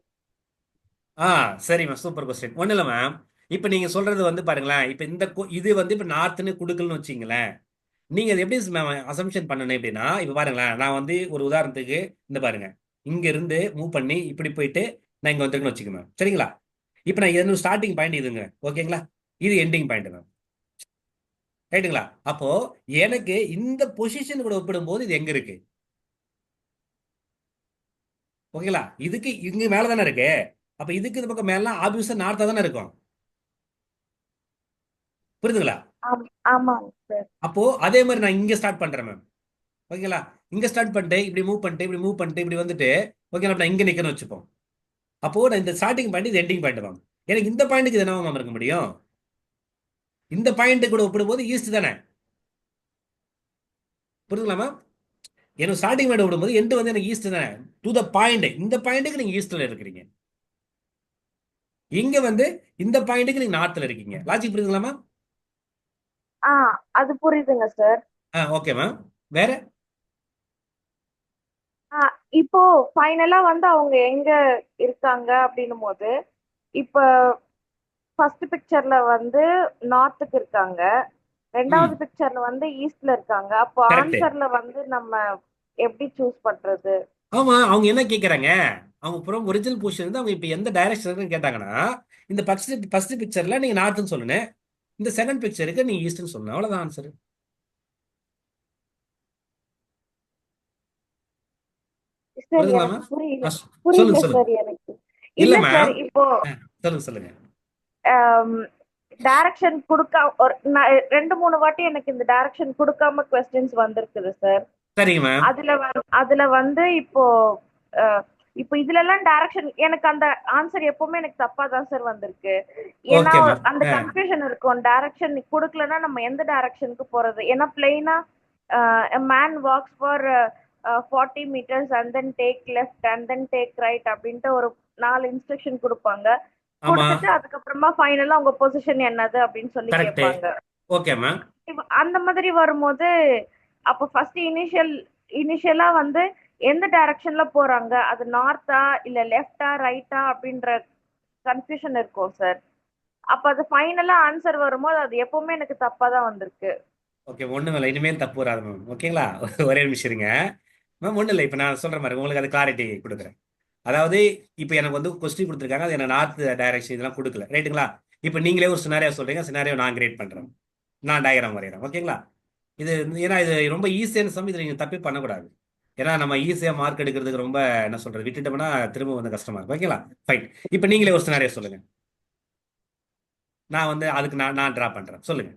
ஆ சரி மேம், சூப்பர் கொஸ்டின். ஒன்றும் இல்லை மேம். இப்போ நீங்கள் சொல்றது வந்து பாருங்களேன், இப்போ இந்த இது வந்து இப்போ நார்த்துன்னு கொடுக்கலன்னு வச்சிங்களேன், நீங்கள் அது எப்படி மேம் அசம்ஷன் பண்ணணும் எப்படின்னா, இப்போ பாருங்களேன், நான் வந்து ஒரு உதாரணத்துக்கு இந்த பாருங்க, இங்க இருந்து மூவ் பண்ணி இப்படி போயிட்டு நான் இங்கே வந்துருக்குன்னு வச்சுக்கணும். சரிங்களா? இப்போ நான் இது ஸ்டார்டிங் பாயிண்ட் இதுங்க. ஓகேங்களா? இது எண்டிங் பாயிண்ட் மேம். ரைட்டுங்களா? அப்போ எனக்கு இந்த பொசிஷன் கூட ஒப்பிடும்போது இது எங்க இருக்கு? ஓகேங்களா? இதுக்கு இங்க மேல தானே இருக்கு. அப்ப இதுக்கு இந்த பக்கம் மேல ஆப்வியஸா நார்த்தா தானே இருக்கும். புரியுதுங்களா? ஆமாங்க சார். அப்போ அதே மாதிரி நான் இங்க ஸ்டார்ட் பண்றேன் மேம். ஓகேங்களா? இங்க ஸ்டார்ட் பண்ணிட்டு இப்படி மூவ் பண்ணிட்டு இப்படி மூவ் பண்ணிட்டு இப்படி வந்துட்டு, ஓகேங்களா, நான் இங்க நிக்கணும்னு வச்சுப்போம். அப்போ நான் இந்த ஸ்டார்டிங் பாயிண்ட் இது எண்டிங் பாயிண்ட் மேம். எனக்கு இந்த பாயிண்ட்டுக்கு இது என்ன மேம் இருக்க முடியும்? இந்த பாயிண்ட் கூட ஒப்பிடும்போது ஈஸ்ட் தானே. புரியுதுங்களா மேம்? எனக்கு ஸ்டார்டிங் பாயிண்ட் விடும்போது எண்டு வந்து எனக்கு ஈஸ்ட் தானே. டு த பாயிண்ட், இந்த பாயிண்ட்டுக்கு நீங்க ஈஸ்ட்ல இருக்கிறீங்க. இங்க வந்து இந்த பாயிண்ட்டுக்கு நீங்க நார்த்ல இருக்கீங்க. லாஜிக் புரியுதுங்களா மேம்? ஆ அது புரியுதுங்க சார். Okay ma'am. வேற இப்போ ஃபைனலா வந்து அவங்க எங்க இருக்காங்க அப்படின்னும் போது இப்ப ஃபர்ஸ்ட் பிக்சர்ல வந்து நார்த்துக்கு இருக்காங்க, ம் ரெண்டாவது பிக்சர்ல வந்து ஈஸ்ட்ல இருக்காங்க. அப்போ கரெக்ட். ஆன்சர்ல வந்து நம்ம எப்படி சூஸ் பண்றது? ஆமா, அவங்க என்ன கேக்குறாங்க, அவங்க புறம் ஒரிஜினல் பொசிஷன் இருந்து அவங்க இப்ப எந்த டைரக்ஷன் கேட்டாங்கன்னா, இந்த ஃபர்ஸ்ட் பிக்சர்ல நீங்க நார்த்னு சொல்லணும், இந்த செகண்ட் பிக்சருக்கு நீங்க ஈஸ்ட்னு சொல்லணும். அவ்வளவுதான் ஆன்சர். சார் புரியுதுங்களா எனக்கு மேம்? புரியல சொல்லுங்க புரியல சொல்லுங்க. சார் எனக்கு. இல்ல இல்ல சார் மேம், இப்போ சொல்லுங்க சொல்லுங்க. டைரக்ஷன் கொடுக்க ஒரு ரெண்டு மூணு வாட்டி எனக்கு இந்த டைரக்ஷன் கொடுக்காம கொஸ்டின்ஸ் வந்திருக்குது சார். சரிங்க மேம். அதுல வந்து இப்போ இப்போ இதுல எல்லாம் டைரக்ஷன் எனக்கு அந்த ஆன்சர் எப்பவுமே எனக்கு தப்பா தான் சார் வந்திருக்கு. ஏன்னா ஓகே மேம். அந்த கன்ஃபியூஷன் இருக்கும். டைரக்ஷன் கொடுக்கலன்னா நம்ம எந்த டைரக்ஷனுக்கு போறது? ஏன்னா பிளெயினா man walks for 40 meters and then take left and then take right அப்படின்ட்டு ஒரு 4 இன்ஸ்ட்ரக்ஷன் கொடுப்பாங்க. ஆமா, கொடுத்துட்டு அதுக்கப்புறமா ஃபைனலா உங்க பொசிஷன் என்னது அப்படின்னு சொல்லி கரெக்ட். கேட்பாங்க. Okay ma'am. அந்த மாதிரி வரும்போது அப்போ ஃபர்ஸ்ட் இனிஷியலா வந்து எந்த டைரக்ஷன்ல போறாங்க, அது நார்த்தா இல்ல லெஃப்டா ரைட்டா அப்படின்ற கன்ஃபியூஷன் இருக்கும் சார். அப்ப அது ஃபைனலா ஆன்சர் வரும்போது அது எப்பவுமே எனக்கு தப்பா தான் வந்திருக்கு. ஓகே, ஒண்ணும் இல்லை, இனிமேல் தப்பு வராது மேம். ஓகேங்களா? ஒரே நிமிஷம் இருங்க மேம். ஒன்றும் இல்லை, இப்போ நான் சொல்ற மாதிரி உங்களுக்கு அது கிளாரிட்டி கொடுக்குறேன். அதாவது இப்போ எனக்கு வந்து கொஸ்டின் கொடுத்துருக்காங்க, அது எனக்கு நார்த் டைரக்ஷன் இதெல்லாம் கொடுக்கல, ரைட்டுங்களா? இப்போ நீங்களே ஒரு சினாரியோ சொல்றீங்க, சினாரியோ நான் கிரியேட் பண்றேன், நான் டயக்ராம் வரைகிறேன். ஓகேங்களா? இது ஏன்னா இது ரொம்ப ஈஸியான சம், இதை நீங்கள் தப்பே பண்ணக்கூடாது. ஏன்னா நம்ம ஈஸியாக மார்க் எடுக்கிறதுக்கு ரொம்ப என்ன சொல்றது, விட்டுட்டோம்னா திரும்ப வந்து கஷ்டமா இருக்கும். ஓகேங்களா? ஃபைன். இப்போ நீங்களே ஒரு சினாரியோ சொல்லுங்க, நான் வந்து அதுக்கு நான் ட்ரா பண்றேன். சொல்லுங்க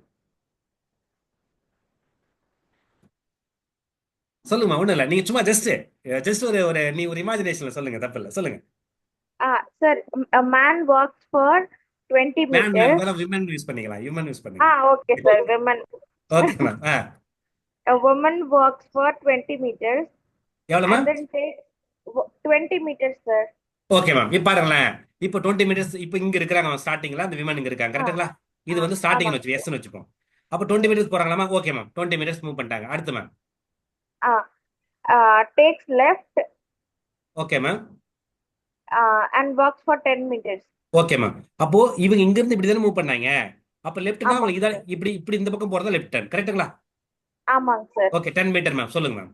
சொல்லுங்க. ஒன்றும் இல்லை, நீங்க சும்மா ஜஸ்ட் ஒரு ஒரு நீ ஒரு இமேஜினேஷன்ல சொல்லுங்க, தப்பு இல்லை, சொல்லுங்க. Sir man walks for 20 man meters. Ma'am women use பண்ணிக்கலாம், விமன் யூஸ் பண்ணிக்கலாம். Okay sir. Women. Okay ma'am. A woman walks for 20 meters எவ்வளோ and ma'am? then takes 20 meters sir. Okay ma'am. இப்போ பாருங்களேன், இப்போ 20 மினிட்ஸ் இப்போ இங்க இருக்கிறாங்க ஸ்டார்டிங்ல, அந்த விமன் இங்க இருக்காங்க, கரெக்டுங்களா? இது வந்து ஸ்டார்டிங் ஆமாங்க வச்சு சார். எஸ்ன்னு வச்சுப்போம். அப்போ 20 மினிட்ஸ் போறாங்களா ma'am? Okay ma'am, 20 minutes move பண்ணிட்டாங்க. அடுத்து ma'am. Takes left okay ma'am. and walks for 10 meters. Okay ma'am. அப்போ இவங்க இங்க இருந்து இப்படி தானே மூவ் பண்ணாங்க. அப்போ லெஃப்ட்னா ஆமாங்க உங்களுக்கு இதான் சார். இப்படி இப்படி இந்த பக்கம் போறதா லெஃப்ட் டர்ன், கரெக்ட்டுங்களா? ஆமாங்க சார். Okay, 10 metre ma'am. சொல்லுங்க ma'am.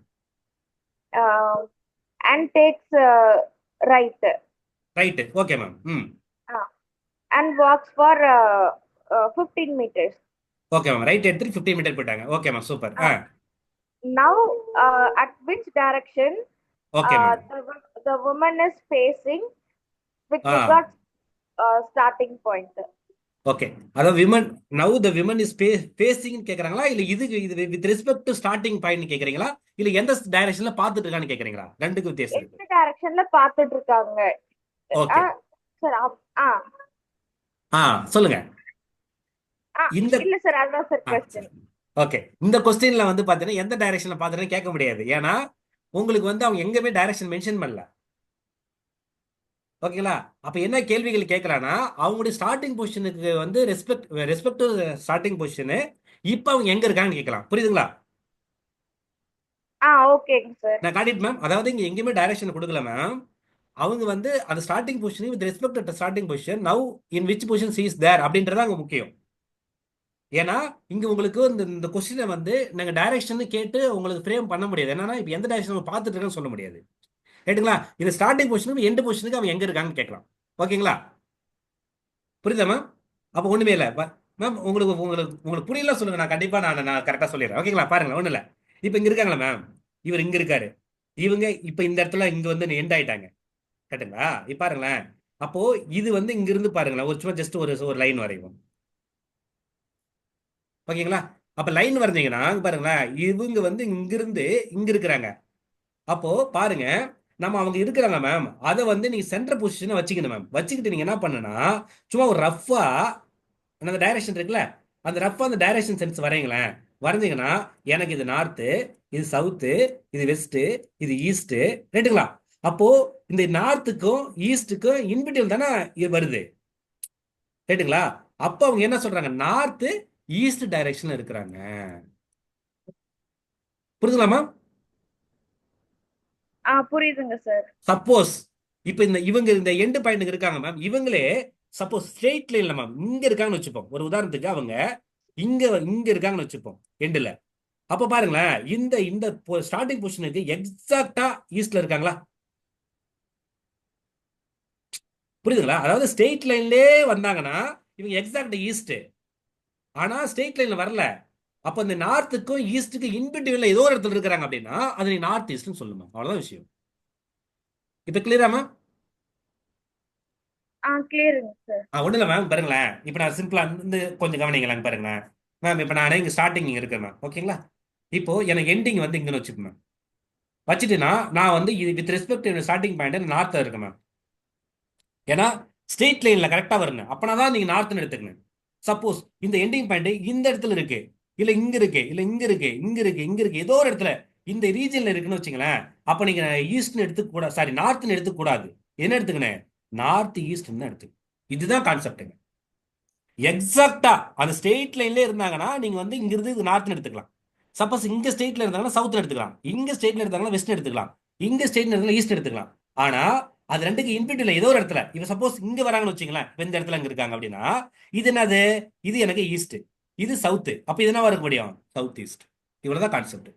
And takes right right. Okay ma'am. and walks for 15 meters. Okay ma'am. Right எடுத்துட்டு 15 மீட்டர் போயிட்டாங்க. Okay ma'am, super. Now at which direction okay ma'am. the woman is facing with uh regards starting point? Okay, அதாவது woman now the woman is facing கேக்குறாங்களா, இல்ல இது with respect to starting point கேக்குறீங்களா, இல்ல எந்த டைரக்ஷன்ல பாத்துட்டு இருக்கான்னு கேக்குறீங்களா? ரெண்டுக்கு வித்தியாசம் இருக்கு. எந்த டைரக்ஷன்ல பாத்துட்டு இருக்காங்க ஓகே. சார்? சொல்லுங்க. இந்த இல்ல சார், அதுதான் சார் கொஸ்டின். ஓகே, இந்த கொஸ்டின்ல வந்து பாத்தீங்கன்னா எந்த டைரக்ஷன்ல பாத்துட்டு கேட்க முடியாது. ஏன்னா உங்களுக்கு வந்து அவங்க எங்கேயுமே டைரக்ஷன் மென்ஷன் பண்ணல. ஓகேங்களா? அப்ப என்ன கேள்விகள் கேட்கலாம்னா, அவங்களுடைய ஸ்டார்டிங் பொசிஷனுக்கு வந்து ரெஸ்பெக்ட் டு ஸ்டார்டிங் பொசிஷனு இப்போ அவங்க எங்க இருக்காங்கன்னு கேட்கலாம். புரியுதுங்களா? ஓகேங்க சார். நான் காட்டிட்டு மேம், அதாவது இங்க எங்கேயுமே டைரக்ஷன் கொடுக்கல மேம். அவங்க வந்து அந்த starting position with respect to starting position now in which position is there அப்படின்றது அங்க முக்கியம். ஏன்னா இங்க உங்களுக்கு இந்த கொஸ்டினை வந்து நாங்க டைரக்ஷன் கேட்டு உங்களுக்கு ஃப்ரேம் பண்ண முடியாது. என்னன்னா இப்போ எந்த டைரக்ஷன் பார்த்துட்டு இருக்கேன்னு சொல்ல முடியாது, ரைட்டுங்களா? இந்த ஸ்டார்டிங் பொசிஷனுக்கு எண்ட் பொசிஷனுக்கு அவங்க எங்க இருக்காங்கன்னு கேட்கலாம். ஓகேங்களா? புரியுதா மேம்? அப்போ ஒண்ணுமே இல்லை மேம். உங்களுக்கு உங்களுக்கு உங்களுக்கு புரியல சொல்லுங்க, நான் கண்டிப்பா நான் கரெக்டா சொல்லிடுறேன். ஓகேங்களா? பாருங்க, ஒண்ணு இல்லை. இப்போ இங்க இருக்காங்களா மேம், இவர் இங்க இருக்காரு, இவங்க இப்போ இந்த இடத்துல இங்க வந்து எண்ட் ஆயிட்டாங்க, கரெக்டுங்களா? இப்போ பாருங்களேன், அப்போ இது வந்து இங்க இருந்து பாருங்களேன், ஒரு சும்மா ஜஸ்ட் ஒரு லைன் வரைவோம். ஓகேங்களா? அப்ப லைன் வரைஞ்சீங்கன்னா பாருங்களேன், இவங்க வந்து இங்கிருந்து இங்க இருக்கிறாங்க. அப்போ பாருங்க, நம்ம அவங்க இருக்கிறாங்க மேம், அதை வந்து நீங்க சென்டர் பொசிஷனை வச்சுக்கணும் மேம். வச்சுக்கிட்டு நீங்க என்ன பண்ணுனா, சும்மா ஒரு ரஃபா அந்த டைரக்ஷன் இருக்குல்ல, அந்த ரஃபா அந்த டைரக்ஷன் சென்ஸ் வரைங்களேன். வரைஞ்சிங்கன்னா எனக்கு இது நார்த்து, இது சவுத்து, இது வெஸ்ட், இது ஈஸ்ட், ரைட்டுங்களா? அப்போ இந்த நார்த்துக்கும் ஈஸ்டுக்கும் இன்பிட்வீன் தானே இது வருது, ரைட்டுங்களா? அப்போ அவங்க என்ன சொல்றாங்க, நார்த்து ஈஸ்ட் டைரக்ஷன்ல இருக்கிறாங்க. புரியுதுங்களா மேம்? புரியுதுங்க சார். சப்போஸ் இப்ப இவங்க இந்த எண்டு பாயிண்ட் இருக்காங்க மேம், இவங்களே சப்போஸ் ஸ்ட்ரெயிட் லைன்ல மேம் இங்க இருக்காங்கன்னு வச்சுப்போம். ஒரு உதாரணத்துக்கு அவங்க இங்க இருக்காங்கன்னு வச்சுப்போம் எண்டுல. அப்ப பாருங்களேன், இந்த இந்த ஸ்டார்டிங் பொசிஷனுக்கு எக்ஸாக்டா ஈஸ்ட்ல இருக்காங்களா? புரியுதுங்களா? அதாவது ஸ்ட்ரெயிட் லைன்லயே வந்தாங்கன்னா இவங்க எக்ஸாக்ட் ஈஸ்ட், ஆனா ஸ்ட்ரெயிட் லைன்ல வரல. அப்ப இந்த நார்த்துக்கும் ஈஸ்டுக்கும் இன்பிட்வீன்ல ஏதோ ஒரு இடத்துல இருக்கிறாங்க அப்படின்னா அது நீ நார்த் ஈஸ்ட்னு சொல்லுமா. அவ்வளவுதான் விஷயம். இப்போ கிளியரா மேம்? கிளியருங்க சார். ஒன்றும் இல்லை மேம், பாருங்களேன். இப்போ நான் சிம்பிளாக இருந்து கொஞ்சம் கவனிங்களாங்க, பாருங்களேன் மேம். இப்போ நான் இங்கே ஸ்டார்டிங் இங்கே இருக்கேன் மேம், ஓகேங்களா? இப்போ எனக்கு எண்டிங் வந்து இங்கன்னு வச்சுக்கோங்க மேம். வச்சுட்டுனா நான் வந்து இது வித் ரெஸ்பெக்ட் ஸ்டார்டிங் பாயிண்ட் நார்த்ல இருக்கு மேம். ஏன்னா ஸ்ட்ரெயிட் லைன்ல கரெக்டா வருங்க, அப்பனா தான் நீங்க நார்த்னு எடுத்துக்கணும். சப்போஸ் இந்த எண்டிங் பாயிண்ட் இந்த இடத்துல இருக்கு, இல்ல இங்க இருக்கு, இல்ல இங்க இருக்கு, இங்க இருக்கு, இங்க இருக்கு, ஏதோ ஒரு இடத்துல இந்த ரீஜன்ல இருக்குன்னு வச்சுங்களேன். அப்ப நீங்க ஈஸ்ட்னு எடுத்துக்க கூடாது, சாரி நார்த்னு எடுத்துக்க கூடாது. என்ன எடுத்துக்கணும்? நார்த் ஈஸ்ட் தான் எடுத்து. இதுதான் கான்செப்டுங்க. எக்ஸாக்டா அந்த ஸ்ட்ரெயிட் லைன்ல இருந்தாங்கன்னா நீங்க வந்து இங்க இருந்து இது நார்த்னு எடுத்துக்கலாம். சப்போஸ் இங்க ஸ்டேட்ல இருந்தாங்கன்னா சவுத்ல எடுத்துக்கலாம், இங்க ஸ்டேட்ல இருந்தாங்கன்னா வெஸ்ட் எடுத்துக்கலாம், இங்க ஸ்டேட்ல இருந்தாலும் ஈஸ்ட் எடுத்துக்கலாம். ஆனா அது ரெண்டுக்கு இன்பிட்ல ஏதோ ஒரு இடத்துல இப்ப சப்போஸ் இங்க வராங்கன்னு வச்சுங்களேன், இப்ப இந்த இடத்துல இங்க இருக்காங்க அப்படின்னா இது என்னது? இது எனக்கு ஈஸ்ட், இது சவுத். அப்ப இது என்ன இருக்க முடியும்? South east. இவ்வளவுதான் கான்செப்ட்.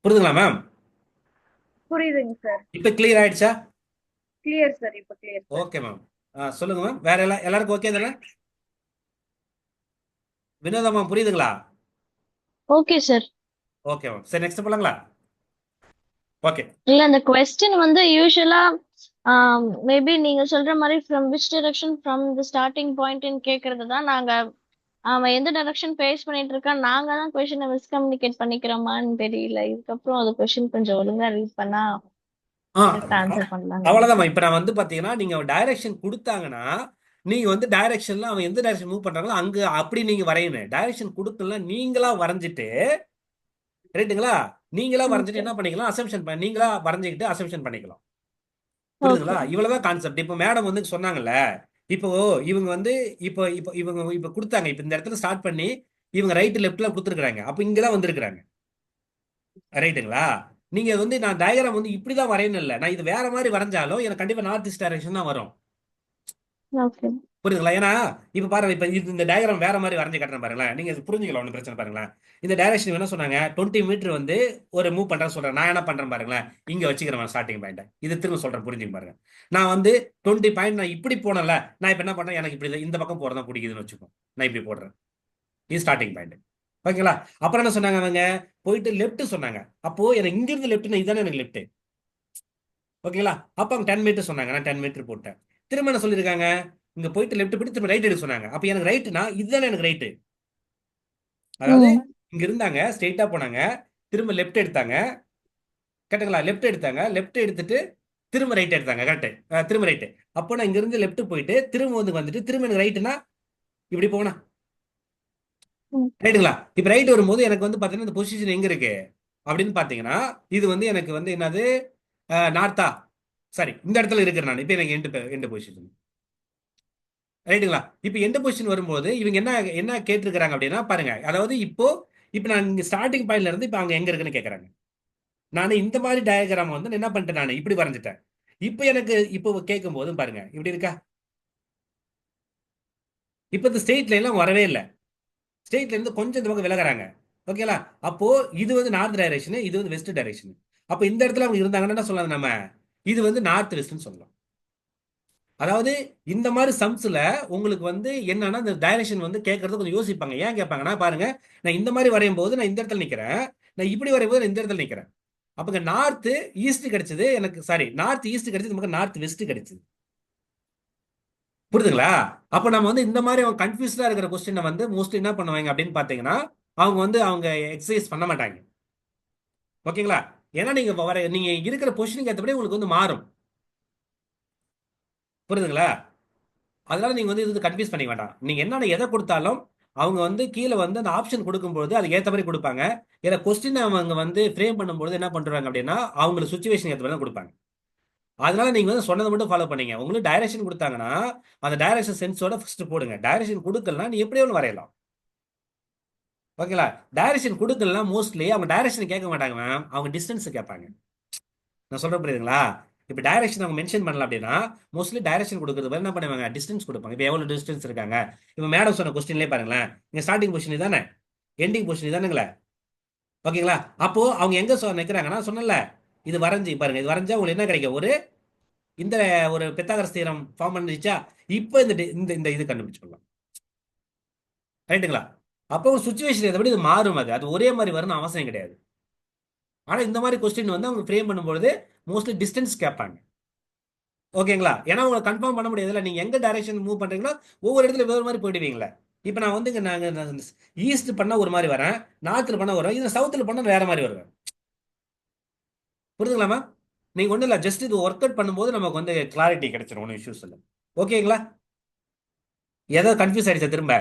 புரியுதுங்களா மேம்? புரியுதுங்க சார். இப்ப கிளியர் ஆயிடுச்சா? கிளியர் சார், இப்ப கிளியர் சார். Okay ma'am. சொல்லுங்க மேம். வேற எல்லாருக்கும் ஓகே தானே? வினோதா மேம் புரியுதுங்களா? Okay sir. Okay ma'am. சரி, நெக்ஸ்ட் போலாங்களா? ஓகே. இல்ல அந்த கொஸ்டின் வந்து யூஸ்வலா மேபி நீங்க சொல்ற மாதிரி from which direction from the starting point கேக்குறது தான் நாங்க அவன் எந்த டைரக்ஷன் பேஸ் பண்ணிட்டு இருக்கான், நாங்க தான் கொஸ்டினை மிஸ்கம்யூனிகேட் பண்ணிக்கிறோமான்னு தெரியல. இதுக்கப்புறம் அது கொஸ்டின் கொஞ்சம் ஒழுங்கா ரீட் பண்ணா ஆ கரெக்டா ஆன்சர் பண்ணலாம்னு அவ்வளவுதான். நினைக்கிறேன். இப்ப நான் வந்து பாத்தீங்கன்னா நீங்க டைரக்ஷன் கொடுத்தாங்கன்னா நீங்க வந்து டைரக்ஷன்ல அவன் எந்த டைரக்ஷன் மூவ் பண்றாங்களோ அங்க அப்படி நீங்க வரையணும். டைரக்ஷன் கொடுக்கல நீங்களா வரைஞ்சிட்டு, ரைட்டுங்களா? நீங்களா வரைஞ்சிட்டு ஓகே. என்ன பண்ணிக்கலாம்? அசம்ஷன் நீங்களா வரைஞ்சிக்கிட்டு அசம்ஷன் பண்ணிக்கலாம். புரியுதுங்களா? ஓகே. இவ்வளவுதான் கான்செப்ட். இப்போ மேடம் வந்து சொன்னாங்கல்ல, இப்போ இவங்க வந்து இப்போ இப்போ இவங்க இப்போ கொடுத்தாங்க. இப்போ இந்த இடத்துல ஸ்டார்ட் பண்ணி இவங்க ரைட் லெஃப்ட்ல கொடுத்துருக்காங்க. அப்ப இங்கதான் வந்திருக்கிறாங்க, ரைட்டுங்களா? நீங்க வந்து நான் டயக்ராம் வந்து இப்படிதான் வரையணும் இல்ல, நான் இது வேற மாதிரி வரைஞ்சாலும் எனக்கு கண்டிப்பா நார்த் ஈஸ்ட் டைரக்ஷன் தான் வரும். ஓகே. புரியுதுங்களா? ஏன்னா இப்ப பாருங்க, இப்ப இந்த டயக்ராம் வேற மாதிரி வரைஞ்சு காட்டுறேன் பாருங்களேன், நீங்க புரிஞ்சுக்கலாம், ஒன்றும் பிரச்சனை. பாருங்களேன், இந்த டைரக்ஷன் என்ன சொன்னாங்க, 20 மீட்டர் வந்து ஒரு மூவ் பண்றேன்னு சொல்றேன். நான் என்ன பண்றேன் பாருங்களேன், இங்க வச்சுக்கிறேன் ஸ்டார்டிங் பாயிண்ட். இது திரும்ப சொல்றேன், புரிஞ்சுங்க பாருங்க. நான் வந்து 20 பாயிண்ட் நான் இப்படி போனல, நான் இப்ப என்ன பண்றேன், எனக்கு இப்படி இந்த பக்கம் போறதான் பிடிக்குதுன்னு வச்சுக்கோ, நான் இப்படி போடுறேன். இது ஸ்டார்டிங் பாயிண்ட். ஓகேங்களா? அப்புறம் என்ன சொன்னாங்க அவங்க, போயிட்டு லெஃப்ட் சொன்னாங்க. அப்போ எனக்கு இங்க இருந்து லெஃப்ட், இதுதானே எனக்கு லெஃப்ட். ஓகேங்களா? அப்ப அவங்க 10 மீட்டர் சொன்னாங்க, நான் 10 மீட்டர் போட்டேன். திரும்ப என்ன சொல்லியிருக்காங்க, இங்க போயிட்டு லெஃப்ட் போயிட்டு திரும்ப ரைட் எடுக்க சொன்னாங்க. அப்ப எனக்கு ரைட்னா இதுதானே எனக்கு ரைட்டு. அதாவது ம். இங்க இருந்தாங்க, ஸ்ட்ரெயிட்டா போனாங்க, திரும்ப லெஃப்ட் எடுத்தாங்க, கரெக்டுங்களா? லெஃப்ட் எடுத்தாங்க, லெஃப்ட் எடுத்துட்டு திரும்ப ரைட் எடுத்தாங்க, கரெக்ட். திரும்ப ரைட்டு. அப்போ நான் இங்க இருந்து லெஃப்ட் போயிட்டு திரும்ப வந்துட்டு திரும்ப எனக்கு ரைட்டுனா இப்படி போனா, ம். ரைட்டுங்களா? இப்ப ரைட் வரும்போது எனக்கு வந்து பாத்தீங்கன்னா இந்த பொசிஷன் எங்க இருக்கு அப்படின்னு பாத்தீங்கன்னா, இது வந்து எனக்கு வந்து என்னது, நார்த்தா, சாரி இந்த இடத்துல இருக்கிறேன் நான். இப்ப எனக்கு எண்டு பொசிஷன், ரைட்டுங்களா? இப்ப எந்த பொசிஷன் வரும்போது இவங்க என்ன என்ன கேட்டிருக்கிறாங்க அப்படின்னா பாருங்க, அதாவது இப்போ நான் இங்க ஸ்டார்டிங் பாயிண்ட்ல இருந்து இப்ப அவங்க எங்க இருக்குன்னு கேக்குறாங்க. நான் இந்த மாதிரி டயக்ராம் வந்து என்ன பண்ணிட்டேன், நான் இப்படி வரைஞ்சிட்டேன். இப்போ எனக்கு இப்போ கேட்கும் போதும் பாருங்க இப்படி இருக்கா. இப்போ இந்த ஸ்ட்ரெயிட் லைன்லாம் வரவே இல்லை, ஸ்ட்ரெயிட்ல இருந்து கொஞ்சம் இந்த பக்கம் விலகுறாங்க. ஓகேங்களா? அப்போ இது வந்து நார்த் டைரக்ஷன், இது வந்து வெஸ்ட் டைரக்ஷன். அப்போ இந்த இடத்துல அவங்க இருந்தாங்கன்னா என்ன சொல்லலாம் நம்ம, இது வந்து நார்த் வெஸ்ட்னு சொல்லலாம். அதாவது இந்த மாதிரி சம்ஸ்ல உங்களுக்கு வந்து என்னன்னா இந்த டைரக்ஷன் வந்து கேட்கறது கொஞ்சம் யோசிப்பாங்க. ஏன் கேட்பாங்கன்னா பாருங்க, நான் இந்த மாதிரி வரையும் போது நான் இந்த இடத்துல நிக்கிறேன், நான் இப்படி வரையும் போது நான் இந்த இடத்துல நிக்கிறேன். அப்ப நார்த் ஈஸ்ட் கிடைச்சது எனக்கு, சாரி நார்த் ஈஸ்ட் கிடைச்சது, நமக்கு நார்த் வெஸ்ட் கிடைச்சது. புரியுதுங்களா? அப்ப நம்ம வந்து இந்த மாதிரி அவங்க கன்ஃபியூஸ்டா இருக்கிற கொஸ்டினை வந்து மோஸ்ட்லி என்ன பண்ணுவாங்க அப்படின்னு பாத்தீங்கன்னா, அவங்க வந்து அவங்க எக்ஸசைஸ் பண்ண மாட்டாங்க. ஓகேங்களா? ஏன்னா நீங்க இருக்கிற பொசிஷனுக்கு ஏற்றபடி உங்களுக்கு வந்து மாறும். புரியுதுங்களா? அதனால நீங்க வந்து இது கன்ஃபியூஸ் பண்ணிக்க வேண்டாம். நீங்க என்ன எதை கொடுத்தாலும் அவங்க வந்து கீழே வந்து அந்த ஆப்ஷன் கொடுக்கும்போது அதுக்கு ஏற்ற மாதிரி கொடுப்பாங்க. ஏன்னா கொஸ்டின் அவங்க வந்து ஃப்ரேம் பண்ணும்போது என்ன பண்றாங்க அப்படின்னா அவங்களுக்கு சுச்சுவேஷன் ஏற்ற மாதிரி தான் கொடுப்பாங்க. அதனால நீங்க வந்து சொன்னதை மட்டும் ஃபாலோ பண்ணீங்க. உங்களுக்கு டைரக்ஷன் கொடுத்தாங்கன்னா அந்த டைரக்ஷன் சென்ஸோட ஃபர்ஸ்ட் போடுங்க. டைரக்ஷன் கொடுக்கலனா நீ எப்படி வேணும் வரையலாம். ஓகேங்களா? டைரக்ஷன் கொடுக்கலனா மோஸ்ட்லி அவங்க டைரக்ஷன் கேட்க மாட்டாங்க மேம், அவங்க டிஸ்டன்ஸ் கேட்பாங்க. நான் சொல்ற புரியுதுங்களா? இப்போ டைரக்ஷன் அவங்க மென்ஷன் பண்ணல அப்படின்னா மோஸ்ட்லி டைரக்ஷன் கொடுக்கறது என்ன பண்ணுவாங்க, டிஸ்டன்ஸ் கொடுப்பாங்க. இப்போ எவ்வளவு டிஸ்டன்ஸ் இருக்காங்க, இப்போ மேடம் சொன்ன கொஸ்டின்லேயே பாருங்களேன், இங்க ஸ்டார்டிங் பொசிஷன் இதானே, எண்டிங் பொசிஷன் இதானுங்களே. ஓகேங்களா? அப்போ அவங்க எங்க நிக்கிறாங்கன்னா சொன்னல, இது வரைஞ்சி பாருங்க, இது வரைஞ்சா உங்களுக்கு என்ன கிடைக்கும், ஒரு இந்த ஒரு பித்தாகரஸ் தியரம் ஃபார்ம் பண்ணிச்சா, இப்போ இந்த இந்த இந்த இது கண்டுபிடிச்சுக்கலாம். ரைட்டுங்களா? அப்போ ஒரு சுச்சுவேஷன் எதை இது மாறும், அது ஒரே மாதிரி வரும்னு அவசியம் கிடையாது. ஆனா இந்த மாதிரி கொஸ்டின் வந்து அவங்க ஃப்ரேம் பண்ணும்போது மோஸ்ட்லி டிஸ்டன்ஸ் கேட்பாங்க. ஓகேங்களா? ஏன்னா உங்களை கன்ஃபார்ம் பண்ண முடியாதுல்ல, நீங்க எங்க டைரக்ஷன் மூவ் பண்றீங்களோ ஒவ்வொரு இடத்துல வேறு மாதிரி போயிடுவீங்களே. இப்போ நான் வந்து நாங்கள் ஈஸ்ட் பண்ணா ஒரு மாதிரி வரேன், நார்த்தில் பண்ண வருவேன், இது சவுத்தில் பண்ண வேற மாதிரி வருவேன். புரிதுங்களாமா? நீங்க ஒன்றும் இல்லை, ஜஸ்ட் இது ஒர்க் அவுட் பண்ணும்போது நமக்கு வந்து கிளாரிட்டி கிடைச்சிடும், ஒன்றும் இஷ்யூஸ் இல்லை. ஓகேங்களா? ஏதோ கன்ஃபியூஸ் ஆயிடுச்சா திரும்ப?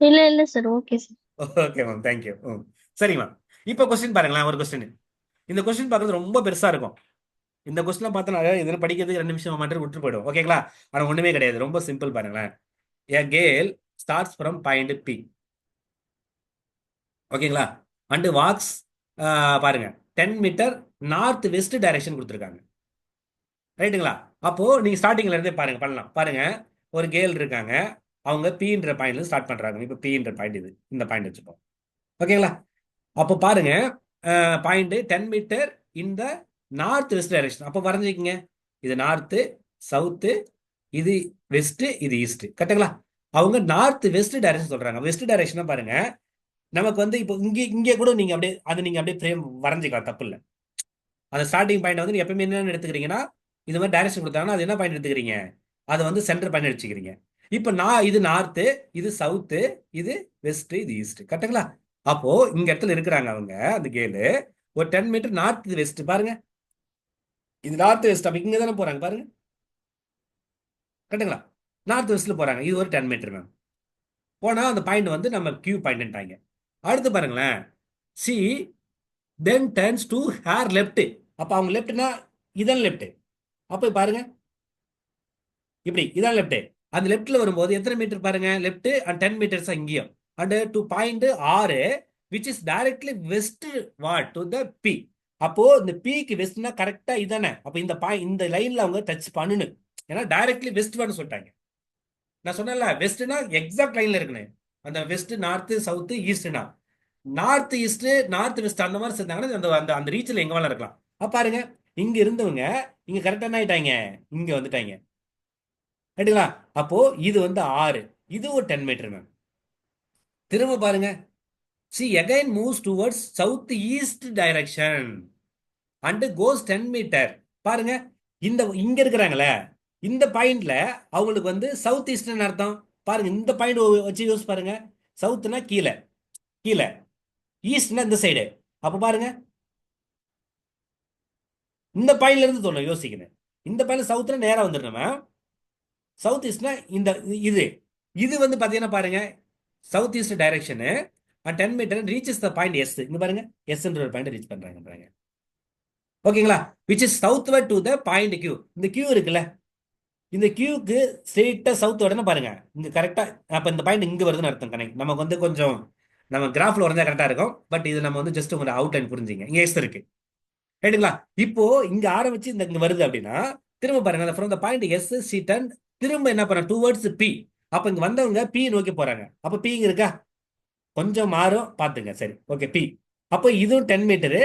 இல்ல இல்ல sir, okay sir. Okay ma'am, thank you. சரி மேம், இப்போ கொஸ்டின் பாருங்களேன். ஒரு கொஸ்டின், இந்த கொஸ்டின் பார்க்கறது ரொம்ப பெருசா இருக்கும். இந்த கொஸ்டின் பார்த்தா இதில் படிக்கிறதுக்கு 2 நிமிஷம் மட்டும் விட்டு போயிடும். ஓகேங்களா? ஆனால் ஒண்ணுமே கிடையாது, ரொம்ப சிம்பிள் பாருங்களேன். A girl starts from point P. ஓகேங்களா? அண்ட் வாக்ஸ் பாருங்க 10 மீட்டர் நார்த் வெஸ்ட் டைரக்ஷன் கொடுத்துருக்காங்க. ரைட்டுங்களா? அப்போ நீங்க ஸ்டார்டிங்ல இருந்தே பாருங்க, பண்ணலாம் பாருங்க. ஒரு கேர்ள் இருக்காங்க, அவங்க பீன்ற பாயிண்ட்ல ஸ்டார்ட் பண்றாங்க. இப்போ பீன்ற பாயிண்ட், இது இந்த பாயிண்ட் வச்சுப்போம். ஓகேங்களா? அப்போ பாருங்க, பாயிண்ட் 10 மீட்டர் இந்த நார்த் வெஸ்ட் டைரக்ஷன். அப்போ வரைஞ்சிக்கங்க, இது நார்த்து, சவுத்து, இது வெஸ்ட், இது ஈஸ்ட். கரெக்டுங்களா? அவங்க நார்த் வெஸ்ட் டைரக்ஷன் சொல்றாங்க. வெஸ்ட் டைரக்ஷன் பாருங்க, நமக்கு வந்து இப்போ இங்கே கூட நீங்க அப்படியே அது நீங்க அப்படியே ஃப்ரேம் வரைஞ்சிக்கலாம், தப்பு இல்லை. அந்த ஸ்டார்டிங் பாயிண்ட் வந்து எப்பவுமே என்ன எடுத்துக்கிறீங்கன்னா, இது மாதிரி டைரக்ஷன் கொடுத்தாங்கன்னா அது என்ன பாயிண்ட் எடுத்துக்கிறீங்க, அது வந்து சென்டர் பாயிண்ட் வச்சுக்கிறீங்க. இப்போ நான் இது நார்த்து, இது சவுத்து, இது வெஸ்ட், இது ஈஸ்ட். கரெக்டுங்களா? அப்போ இங்க இடத்துல இருக்கிறாங்க அவங்க, அந்த கேலு ஒரு 10 மீட்டர் நார்த் வெஸ்ட் பாருங்க, இது நார்த் வெஸ்ட். அப்ப இங்க தானே போறாங்க பாருங்க. கரெக்டுங்களா? நார்த் வெஸ்ட்ல போறாங்க. இது ஒரு 10 மீட்டர் மேம். போனா அந்த பாயிண்ட் வந்து நம்ம கியூ பாயிண்ட்டாங்க. அடுத்து பாருங்களேன், C then turns to hair left. அப்ப அவங்க லெஃப்ட்னா இதான் லெஃப்ட். அப்ப பாருங்க, இப்படி இதான் லெஃப்ட். அந்த லெஃப்ட்ல வரும்போது எத்தனை மீட்டர் பாருங்க, லெஃப்ட் அண்ட் 10 மீட்டர்ஸ் இங்கேயும். And to point R which is directly west what to the B. அப்போ இந்த பிக்கு வெஸ்ட்னா கரெக்டா இதானே. அப்ப இந்த இந்த லைன்ல அவங்க டச் பண்ணணும், ஏன்னா டைரக்ட்லி வெஸ்ட் வான்னு சொல்லிட்டாங்க. நான் சொன்னேன்ல, வெஸ்ட்னா எக்ஸாக்ட் லைன்ல இருக்குன்னு. அந்த வெஸ்ட் நார்த் சவுத் ஈஸ்ட்னா நார்த் ஈஸ்ட் நார்த் வெஸ்ட் அந்த மாதிரி சேர்ந்தாங்கன்னா அந்த அந்த அந்த ரீச்சில் எங்க வேணா இருக்கலாம். அப்ப பாருங்க, இங்க இருந்தவங்க இங்க கரெக்டா என்ன ஆயிட்டாங்க, இங்க வந்துட்டாங்க. ரைட்டுங்களா? அப்போ இது வந்து 6, இது ஒரு 10 மீட்டர் மேம். திரும்ப பாருங்க, C again moves towards south east direction and goes 10 metre. பாருங்க, இந்த இங்க இருக்கிறாங்களே, இந்த பாயிண்ட்ல அவங்களுக்கு வந்து சவுத் ஈஸ்ட்னு அர்த்தம். பாருங்க, இந்த பாயிண்ட் வச்சு யூஸ் பாருங்க. சவுத்னா கீழே கீழே, ஈஸ்ட்னா இந்த சைடு. அப்ப பாருங்க, இந்த பாயிண்ட்ல இருந்து தோணும் யோசிக்கணும். இந்த பாயிண்ட் சவுத்ல நேரா வந்துடணும். சவுத் ஈஸ்ட்னா இந்த இது இது வந்து பாத்தீங்கன்னா பாருங்க, south east direction 10 metre reaches the point S. இங்க பாருங்க, எஸ்ன்ற ஒரு பாயிண்ட் ரீச் பண்றாங்க பாருங்க. ஓகேங்களா? Which is southward to the point Q. இந்த கியூ இருக்குல்ல, இந்த கியூக்கு ஸ்ட்ரெயிட்டா சவுத் உடனே பாருங்க, இங்க கரெக்டா. அப்ப இந்த பாயிண்ட் இங்க வருதுன்னு அர்த்தம். கனெக்ட் நமக்கு வந்து கொஞ்சம் நம்ம கிராஃப்ல வரைஞ்சா கரெக்டா இருக்கும். பட் இது நம்ம வந்து ஜஸ்ட் உங்க அவுட்லைன் புரிஞ்சுங்க. இங்க எஸ் இருக்கு. ரைட்டுங்களா? இப்போ இங்க ஆரம்பிச்சு இந்த இங்க வருது அப்படின்னா, திரும்ப பாருங்க, from the point S C turn, திரும்ப என்ன பண்ண டுவர்ட்ஸ் பி. அப்ப இங்க வந்தவங்க பி நோக்கி போறாங்க. அப்ப பி இங்க இருக்கா, கொஞ்சம் மாறும் பாத்துங்க. சரி, ஓகே, பி. அப்போ இதுவும் 10 மீட்டரு,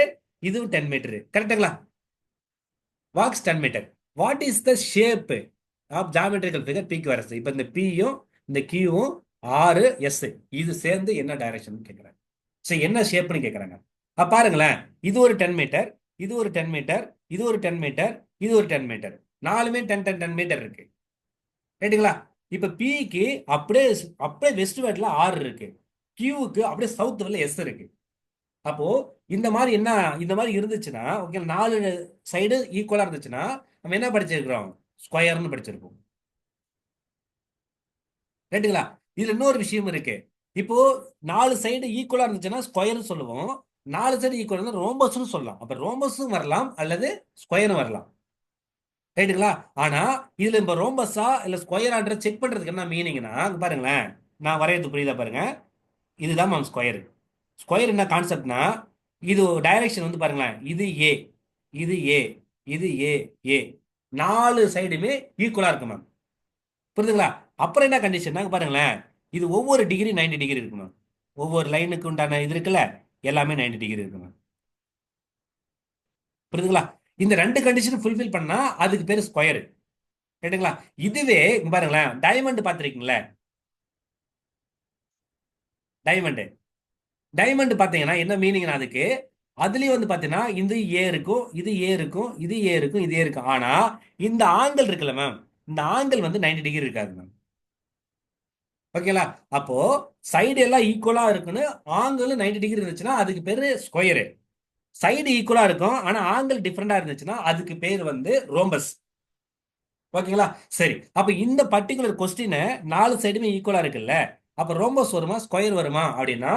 இதுவும் 10 மீட்டரு. கரெக்டுங்களா? Walks 10 metre. What is the shape of geometrical figure பிக்கு வரது? இப்போ இந்த பியும் இந்த கியூவும் 6 எஸ் இது சேர்ந்து என்ன டைரக்ஷன் கேட்குறாங்க. சரி, என்ன ஷேப்னு கேட்குறாங்க. பாருங்களேன், இது ஒரு 10 மீட்டர், இது ஒரு 10 மீட்டர், இது ஒரு 10 மீட்டர், இது ஒரு 10 மீட்டர். நாலுமே 10 10 10 மீட்டர் இருக்கு. ரைட்டுங்களா? இப்போ பிக்கு அப்படியே அப்படியே வெஸ்ட் வேர்ட்ல 6 இருக்கு, கியூவுக்கு அப்படியே சவுத் வேர்ட்ல எஸ் இருக்கு. அப்போ இந்த மாதிரி என்ன, இந்த மாதிரி இருந்துச்சுன்னா ஓகே, 4 சைடு ஈக்குவலா இருந்துச்சுன்னா நம்ம என்ன படிச்சிருக்கிறோம், ஸ்கொயர்னு படிச்சிருக்கோம். ரைட்டுங்களா? இதுல இன்னொரு விஷயம் இருக்கு. இப்போ 4 சைடு ஈக்குவலா இருந்துச்சுன்னா ஸ்கொயர்னு சொல்லுவோம், 4 சைடு ஈக்குவல் இருந்தா ரோம்பஸ்னு சொல்லலாம். அப்ப ரோம்பஸும் வரலாம் அல்லது ஸ்கொயரும் வரலாம். ரைட்டுங்களா? ஆனா இதுல இப்ப ரோம்பஸா இல்ல ஸ்கொயரான்ற செக் பண்றதுக்கு என்ன மீனிங்னா, பாருங்களேன், நான் வரையறது புரியுதா பாருங்க. இதுதான் மேம் ஸ்கொயர். ஸ்கொயர் என்ன கான்செப்ட்னா, இது டைரக்ஷன் வந்து பாருங்களேன், இது ஏ, இது ஏ, இது ஏ, ஏ, 4 சைடுமே ஈக்குவலா இருக்கு மேம். புரியுதுங்களா? அப்புறம் என்ன கண்டிஷன் பாருங்களேன், இது ஒவ்வொரு டிகிரி 90 டிகிரி இருக்கு மேம். ஒவ்வொரு லைனுக்கு உண்டான இது இருக்குல்ல, எல்லாமே 90 டிகிரி இருக்கு மேம். புரியுதுங்களா? இந்த 2 கண்டிஷன் ஃபுல்ஃபில் பண்ணா அதுக்கு பேரு ஸ்கொயர். ரைட்டுங்களா? இதுவே பாருங்களேன், டைமண்ட் பார்த்துருக்கீங்களா? டைமண்ட் டைமண்ட் பாத்தீங்கன்னா என்ன மீனிங்னா, அதுக்கு அதுலயும் வந்து பாத்தீங்கன்னா இது ஏ இருக்கும், இது ஏ இருக்கும், இது ஏ இருக்கும், இது ஏ இருக்கும். ஆனா இந்த ஆங்கிள் இருக்குல்ல மேம், இந்த ஆங்கிள் வந்து 90 டிகிரி இருக்காது மேம். ஓகேங்களா? அப்போ சைடு எல்லாம் ஈக்குவலா இருக்குன்னு ஆங்கிள் 90 டிகிரி இருந்துச்சுன்னா அதுக்கு பேரு ஸ்கொயரு. சைடு ஈக்குவலா இருக்கும் ஆனா ஆங்கிள் டிஃபரெண்டா இருந்துச்சுன்னா அதுக்கு பேர் வந்து ரோம்பஸ். ஓகேங்களா? சரி, அப்ப இந்த பர்டிகுலர் கொஸ்டின் 4 சைடுமே ஈக்குவலா இருக்குல்ல, அப்ப ரோம்பஸ் வருமா ஸ்கொயர் வருமா அப்படின்னா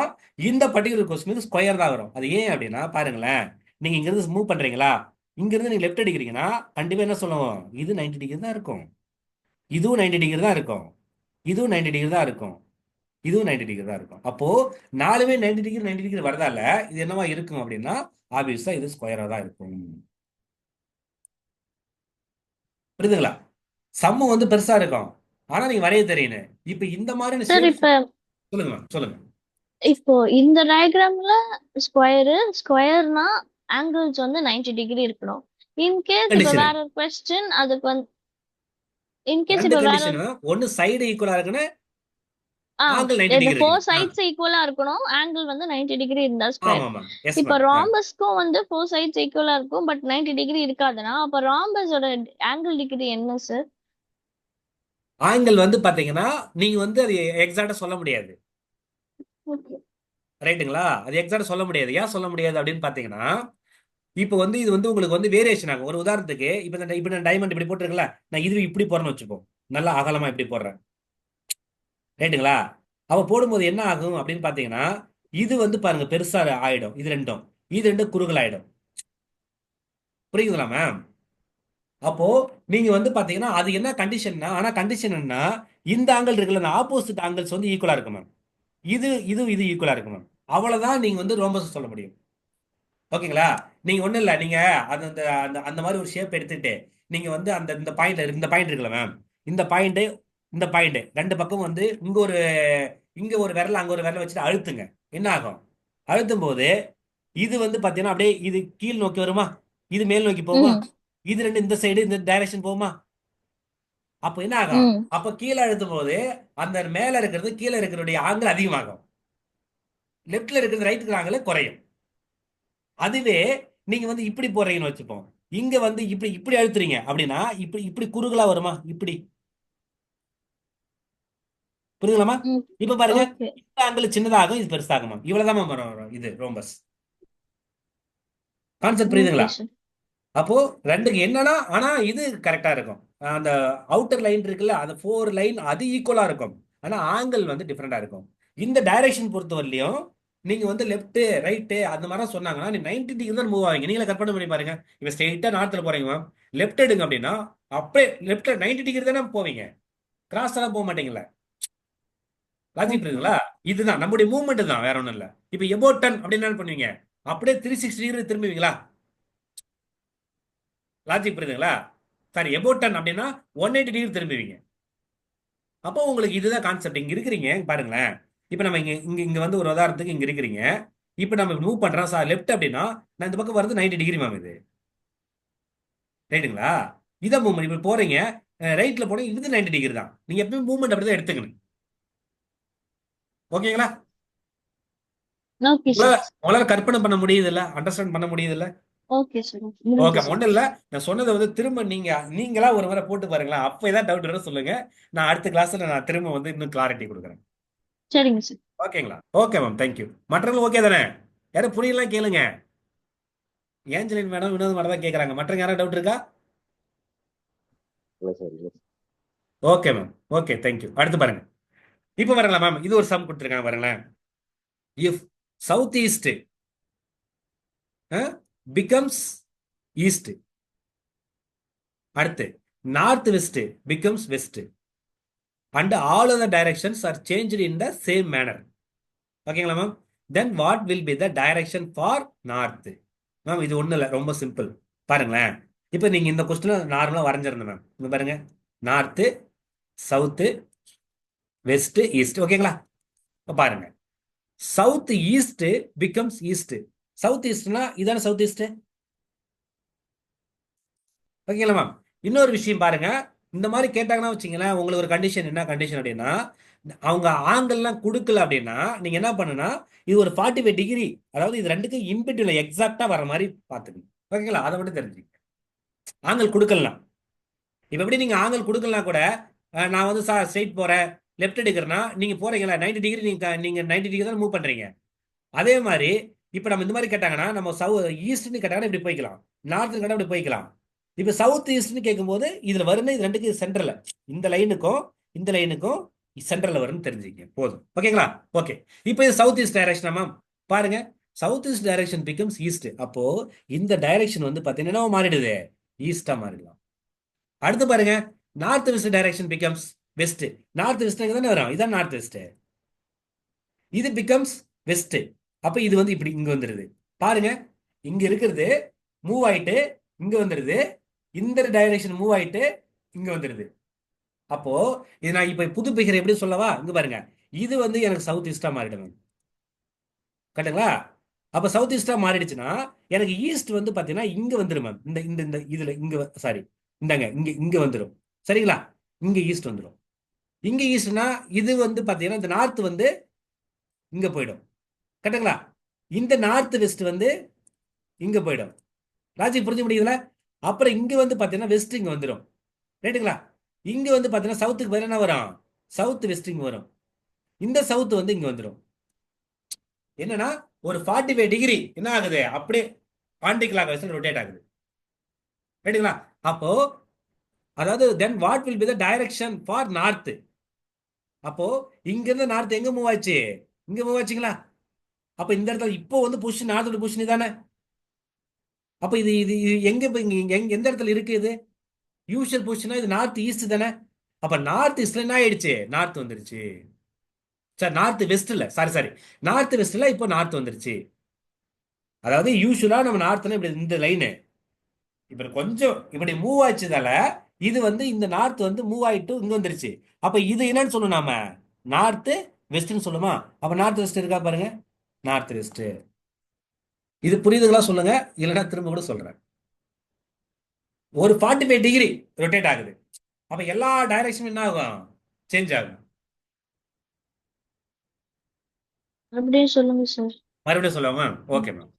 இந்த பர்டிகுலர் கொஸ்டினுக்கு ஸ்கொயர் தான் வரும். அது ஏன் அப்படின்னா பாருங்களேன், நீங்க இங்க இருந்து மூவ் பண்றீங்களா, இங்க இருந்து நீங்க லெஃப்ட் அடிக்கிறீங்கன்னா கண்டிப்பா என்ன சொல்லுவோம், இது 90 டிகிரி தான் இருக்கும், இதுவும் 90 டிகிரி தான் இருக்கும், இதுவும் 90 டிகிரி தான் இருக்கும், இதுவும் 90 டிகிரி தான் இருக்கும். அப்போ 4மே 90 டிகிரி 90 டிகிரி வரதால இது என்னவா இருக்கும் அப்படின்னா ஆப்வியஸா இது ஸ்கொயரா தான் இருக்கும். புரியுதுங்களா? சம்மு வந்து பெருசா இருக்கும் ஆனா நீங்க வரைய தெரியணும். இப்ப இந்த மாதிரி சார் ஷேப். இப்ப சொல்லுங்க மேம், சொல்லுங்க. இப்போ இந்த டயக்ராம்ல ஸ்கொயர்னா ஆங்கிள்ஸ் வந்து 90 டிகிரி இருக்கணும். இன்கேஸ் இப்ப கண்டிஷன் வேற ஒரு கொஸ்டின் அதுக்கு வந்து இன்கேஸ் ரெண்டு இப்ப வேற கண்டிஷன். ஒன்னு சைடு ஈக்குவலா இருக்குன்னு ஆ ஆங்கிள் 90 இந்த டிகிரி 4 இருக்கணும். சைட்ஸ் ஈக்குவலா இருக்கணும். ஆங்கிள் வந்து 90 டிகிரி இருந்தா ஸ்கொயர். ஆமா மேம், எஸ் இப்ப மேம். ராம்பஸ்க்கும் வந்து 4 சைட்ஸ் ஈக்குவலா இருக்கும் பட் 90 டிகிரி இருக்காதுன்னா அப்ப ராம்பஸோட ஆங்கிள் டிகிரி என்ன சார்? ஆங்கிள் வந்து பாத்தீங்கன்னா நீங்க வந்து அது எக்ஸாக்டா சொல்ல முடியாது. ஓகே. ரைட்டுங்களா? அது எக்ஸாக்டா சொல்ல முடியாது. ஏன் சொல்ல முடியாது அப்படின்னு பாத்தீங்கன்னா இப்போ வந்து இது வந்து உங்களுக்கு வந்து வேரியேஷன் ஆகும். ஒரு உதாரணத்துக்கு இப்ப நான் டைமண்ட் இப்படி போட்டிருக்கல, நான் இது இப்படி போறேன்னு வச்சுப்போம், நல்லா அகலமா இப்படி போடுறேன். ரைட்டுங்களா? அவ போடும்போது என்ன ஆகும் அப்படின்னு பாத்தீங்கன்னா இது வந்து பாருங்க பெருசா ஆயிடும், இது ரெண்டும் குறுகல் ஆயிடும். புரியுதுங்களா மேம்? அப்போ நீங்க வந்து பாத்தீங்கன்னா அது என்ன கண்டிஷன்னா, ஆனா கண்டிஷன் என்ன, இந்த ஆங்கிள் இருக்குல்ல, ஆப்போசிட் ஆங்கிள்ஸ் வந்து ஈக்குவலா இருக்கும் மேம். இது ஈக்குவலா இருக்கும் மேம். அவ்வளவுதான் நீங்க வந்து ரோம்பஸ் சொல்ல முடியும். ஓகேங்களா? நீங்க ஒண்ணும் இல்ல, நீங்க அது அந்த அந்த அந்த மாதிரி ஒரு ஷேப் எடுத்துட்டு நீங்க வந்து அந்த இந்த பாயிண்ட் இருக்குல்ல மேம், இந்த பாயிண்ட் இந்த பாயிண்ட் ரெண்டு பக்கம் வந்து இங்க ஒரு விரல் அங்க ஒரு விரல் வச்சுட்டு அழுத்துங்க. என்ன ஆகும்? அழுத்தும் போது இது வந்து பாத்தீங்கன்னா அப்படியே இது கீழ் நோக்கி வருமா, இது மேல் நோக்கி போகுமா, ம். இது ரெண்டு இந்த சைடு இந்த டைரக்ஷன் போகுமா. அப்ப என்ன ஆகும்? ம். அப்ப கீழே அழுத்தும் போது அந்த மேல இருக்கிறது கீழே இருக்கிறதுடைய ஆங்கிள் அதிகமாகும், லெப்ட்ல இருக்கிறது ரைட்டுக்கு ஆங்கிள் குறையும். அதுவே நீங்க வந்து இப்படி போறீங்கன்னு வச்சுப்போம், இங்க வந்து இப்படி இப்படி அழுத்துறீங்க அப்படின்னா இப்படி இப்படி குறுகலா வருமா, இப்படி. புரியுதுலாமா? ம். இப்ப பாருங்க, ஓகே. இந்த ஆங்கிள் சின்னதாகும், இது பெருசாகுமா, இவ்வளவுதான் வரும் இது ரோம்பஸ். கான்செப்ட் ஓகே புரியுதுங்களா? சார். அப்போ ரெண்டுக்கு என்னன்னா, ஆனா இது கரெக்டா இருக்கும். அந்த அவுட்டர் லைன் இருக்குல்ல, அந்த 4 லைன் அது ஈக்குவலா இருக்கும். ஆனா ஆங்கிள் வந்து டிஃப்ரெண்டா இருக்கும். இந்த டைரக்ஷன் பொறுத்த வரலையும் நீங்க வந்து லெஃப்ட் ரைட்டு அந்த மாதிரி சொன்னாங்கன்னா நீ 90 டிகிரி தான் மூவ் ஆவீங்க. நீங்களே கற்பனை பண்ணி பாருங்க, இப்ப ஸ்ட்ரெயிட்டா நார்த்ல போறீங்க மேம், லெஃப்ட் எடுங்க அப்படின்னா அப்படியே லெஃப்ட்ல 90 டிகிரி தானே போவீங்க, கிராஸ் எல்லாம் போக மாட்டீங்களா? Logic okay. இருக்குங்களா? இதுதான் நம்முடைய மூவ்மெண்ட் தான், வேற ஒண்ணும் இல்ல. இப்ப எபோட் டன் அப்படின்னு என்ன பண்ணுவீங்க, அப்படியே 360 டிகிரி திரும்புவீங்களா? லாஜிக் புரியுதுங்களா? சாரி, எபோட் டன் அப்படின்னா 180 டிகிரி திரும்புவீங்க. அப்போ உங்களுக்கு இதுதான் கான்செப்ட். இங்க இருக்கிறீங்க பாருங்களேன், இப்போ நம்ம இங்க இங்க இங்க வந்து ஒரு உதாரணத்துக்கு இங்க இருக்கிறீங்க, இப்போ நம்ம மூவ் பண்றோம் சார் லெஃப்ட் அப்படின்னா நான் இந்த பக்கம் வருது 90 டிகிரி மேம், இது ரைட்டுங்களா? இதான் மூவ்மெண்ட். இப்போ போறீங்க ரைட்ல போனீங்க, இது 90 டிகிரி தான். நீங்க எப்பயும் மூவ்மெண்ட் அப்படி தான் எடுத்துக்கணும். ஓகேங்களா? ஓகே உங்களால சார். உங்களால கற்பனை பண்ண முடியுது இல்ல, அண்டர்ஸ்டாண்ட் பண்ண முடியுது இல்ல? Okay sir. ஓகே, முடிஞ்சு சார். ஒன்றும் இல்லை. நான் சொன்னதை வந்து திரும்ப நீங்களா ஒரு முறை போட்டு பாருங்களேன். அப்போ ஏதாவது டவுட் வர சொல்லுங்க, நான் அடுத்த கிளாஸ்ல நான் திரும்ப வந்து இன்னும் கிளாரிட்டி கொடுக்குறேன். சரிங்க சார். ஓகேங்களா? Okay ma'am, thank you. மற்றவங்க ஓகே தானே? யாரும் புரியலாம் கேளுங்க. ஏஞ்சலின் மேடம் வினோத் மேடம் தான் கேட்குறாங்க. மற்றவங்க யாராவது டவுட் இருக்கா? இல்லை சார், இல்லை. Okay ma'am, okay, thank you. அடுத்து பாருங்க. இப்போ வரலாம் மேம், இது ஒரு சம் கொடுத்துருக்காங்க பாருங்களேன். If south east becomes east, அடுத்து north west becomes west, and all other directions are changed in the same manner. ஓகேங்களா ma'am? Then what will be the direction for north? Ma'am இது ஒன்றும் இல்லை, ரொம்ப சிம்பிள். பாருங்களேன், இப்போ நீங்க இந்த கொஸ்டின் நார்மலாக வரைஞ்சிருந்தேன் மேம். இங்க பாருங்க, நார்த்து சவுத்து வெஸ்ட் ஈஸ்ட். ஓகேங்களா? இப்போ பாருங்க, south east becomes east. South ஈஸ்ட்னா இதான சவுத் ஈஸ்ட். ஓகேங்களா மேம்? இன்னொரு விஷயம் பாருங்க, இந்த மாதிரி கேட்டாங்கன்னா வச்சுங்களேன், உங்களுக்கு ஒரு கண்டிஷன். என்ன கண்டிஷன் அப்படின்னா, அவங்க ஆங்கிள்லாம் கொடுக்கல அப்படின்னா நீங்க என்ன பண்ணுனா இது ஒரு 45 டிகிரி, அதாவது இது ரெண்டுக்கும் இன்பிட்வீன்ல எக்ஸாக்டா வர மாதிரி பார்த்துக்கணும். ஓகேங்களா? அதை மட்டும் தெரிஞ்சுங்க. ஆங்கிள் கொடுக்கலாம். இப்போ எப்படி நீங்க ஆங்கிள் கொடுக்கலாம் கூட நான் வந்து ஸ்ட்ரைட் போறேன் லெஃப்ட் எடுக்கிறேன்னா நீங்க போறீங்களா 90 டிகிரி, நீங்க 90 டிகிரி தான் மூவ் பண்றீங்க. அதே மாதிரி இப்போ நம்ம இந்த மாதிரி கேட்டாங்கன்னா நம்ம ஈஸ்ட்னு கேட்டாங்கன்னா இப்படி போய்க்கலாம், நார்த்னு கேட்டால் இப்படி போய்க்கலாம். இப்போ சவுத் ஈஸ்ட்னு கேட்கும்போது இதுல வரும்னு இது ரெண்டுக்கு சென்டர்ல இந்த லைனுக்கும் சென்டர்ல வரும்னு தெரிஞ்சுக்க போதும். ஓகேங்களா? ஓகே. இப்போ இது சவுத் ஈஸ்ட் டைரக்ஷன் மேம். பாருங்க, south east direction becomes east. அப்போ இந்த டைரக்ஷன் வந்து பாத்தீங்கன்னா மாறிடுது, ஈஸ்டா மாறிடலாம். அடுத்து பாருங்க, north west direction becomes west. North west தானே வரும், இதான் நார்த் வெஸ்ட். இது பிகம்ஸ் வெஸ்ட். அப்ப இது வந்து இப்படி இங்க வந்துருது. பாருங்க, இங்க இருக்கிறது மூவ் ஆயிட்டு இங்க வந்துருது, இந்த டைரக்ஷன் மூவ் ஆயிட்டு இங்க வந்துருது. அப்போ இது நான் இப்ப புதுப்பிக்கிற எப்படி சொல்லவா? இங்க பாருங்க, இது வந்து எனக்கு சவுத் ஈஸ்டா மாறிடும். கரெக்டுங்களா? அப்ப சவுத் ஈஸ்டா மாறிடுச்சுன்னா எனக்கு ஈஸ்ட் வந்து பாத்தீங்கன்னா இங்க வந்துடும் மேம். இந்த இந்த இந்த இதுல இங்க சாரி இந்தாங்க இங்க இங்க வந்துடும். சரிங்களா? இங்க ஈஸ்ட் வந்துடும். இங்க ஈஸ்ட்னா இது வந்து பாத்தீங்கன்னா இந்த நார்த் வந்து இங்க போயிடும். கரெக்டுங்களா? இந்த நார்த் வெஸ்ட் வந்து இங்க போயிடும். லாஜிக் புரிஞ்சு முடியுதுல? அப்புறம் இங்க வந்து பாத்தீங்கன்னா வெஸ்ட் இங்க வந்துடும். ரைட்டுங்களா? இங்க வந்து பாத்தீங்கன்னா சவுத்துக்கு பதில் என்ன வரும், சவுத் வெஸ்ட் இங்க வரும். இந்த சவுத் வந்து இங்க வந்துடும். என்னன்னா ஒரு 45 டிகிரி என்ன ஆகுது, அப்படியே ஆன்டி கிளாக் வைஸ்ல ரொட்டேட் ஆகுது. ரைட்டுங்களா? அப்போ அதாவது then what will be the direction for north. அப்போ இங்க இருந்து நார்த் எங்க மூவ் ஆச்சு, இங்க மூவ் ஆச்சுங்களா? அப்ப இந்த இடத்துல இப்போ வந்து பொசிஷன் நார்த்தோட பொசிஷன் தானே. அப்ப இது இது இது எங்க எந்த இடத்துல இருக்கு, இது யூஷுவல் பொசிஷனா, இது நார்த் ஈஸ்ட் தானே. அப்ப நார்த் ஈஸ்ட்ல என்ன ஆயிடுச்சு, நார்த் வந்துருச்சு. சார் நார்த் வெஸ்ட்ல, சாரி நார்த் வெஸ்ட்ல இப்போ நார்த் வந்துருச்சு. அதாவது யூஷுவலா நம்ம நார்த்ல இப்படி இந்த லைனு இப்ப கொஞ்சம் இப்படி மூவ் ஆச்சுதால இது வந்து இந்த நார்த் வந்து மூவ் ஆயிட்டு இங்க வந்துருச்சு. அப்ப இது என்னன்னு சொல்லணும், நாம நார்த் வெஸ்ட்னு சொல்லுமா? அப்ப நார்த் வெஸ்ட் இருக்கா பாருங்க, நார்த் வெஸ்ட். இது புரியுதுங்களா சொல்லுங்க, இல்லைன்னா திரும்ப கூட சொல்றேன். ஒரு 45 டிகிரி ரொட்டேட் ஆகுது. அப்ப எல்லா டைரக்ஷனும் என்ன ஆகும், சேஞ்ச் ஆகும். அப்படியே சொல்லுங்க சார். மறுபடியும் சொல்லுவாங்க. Okay ma'am.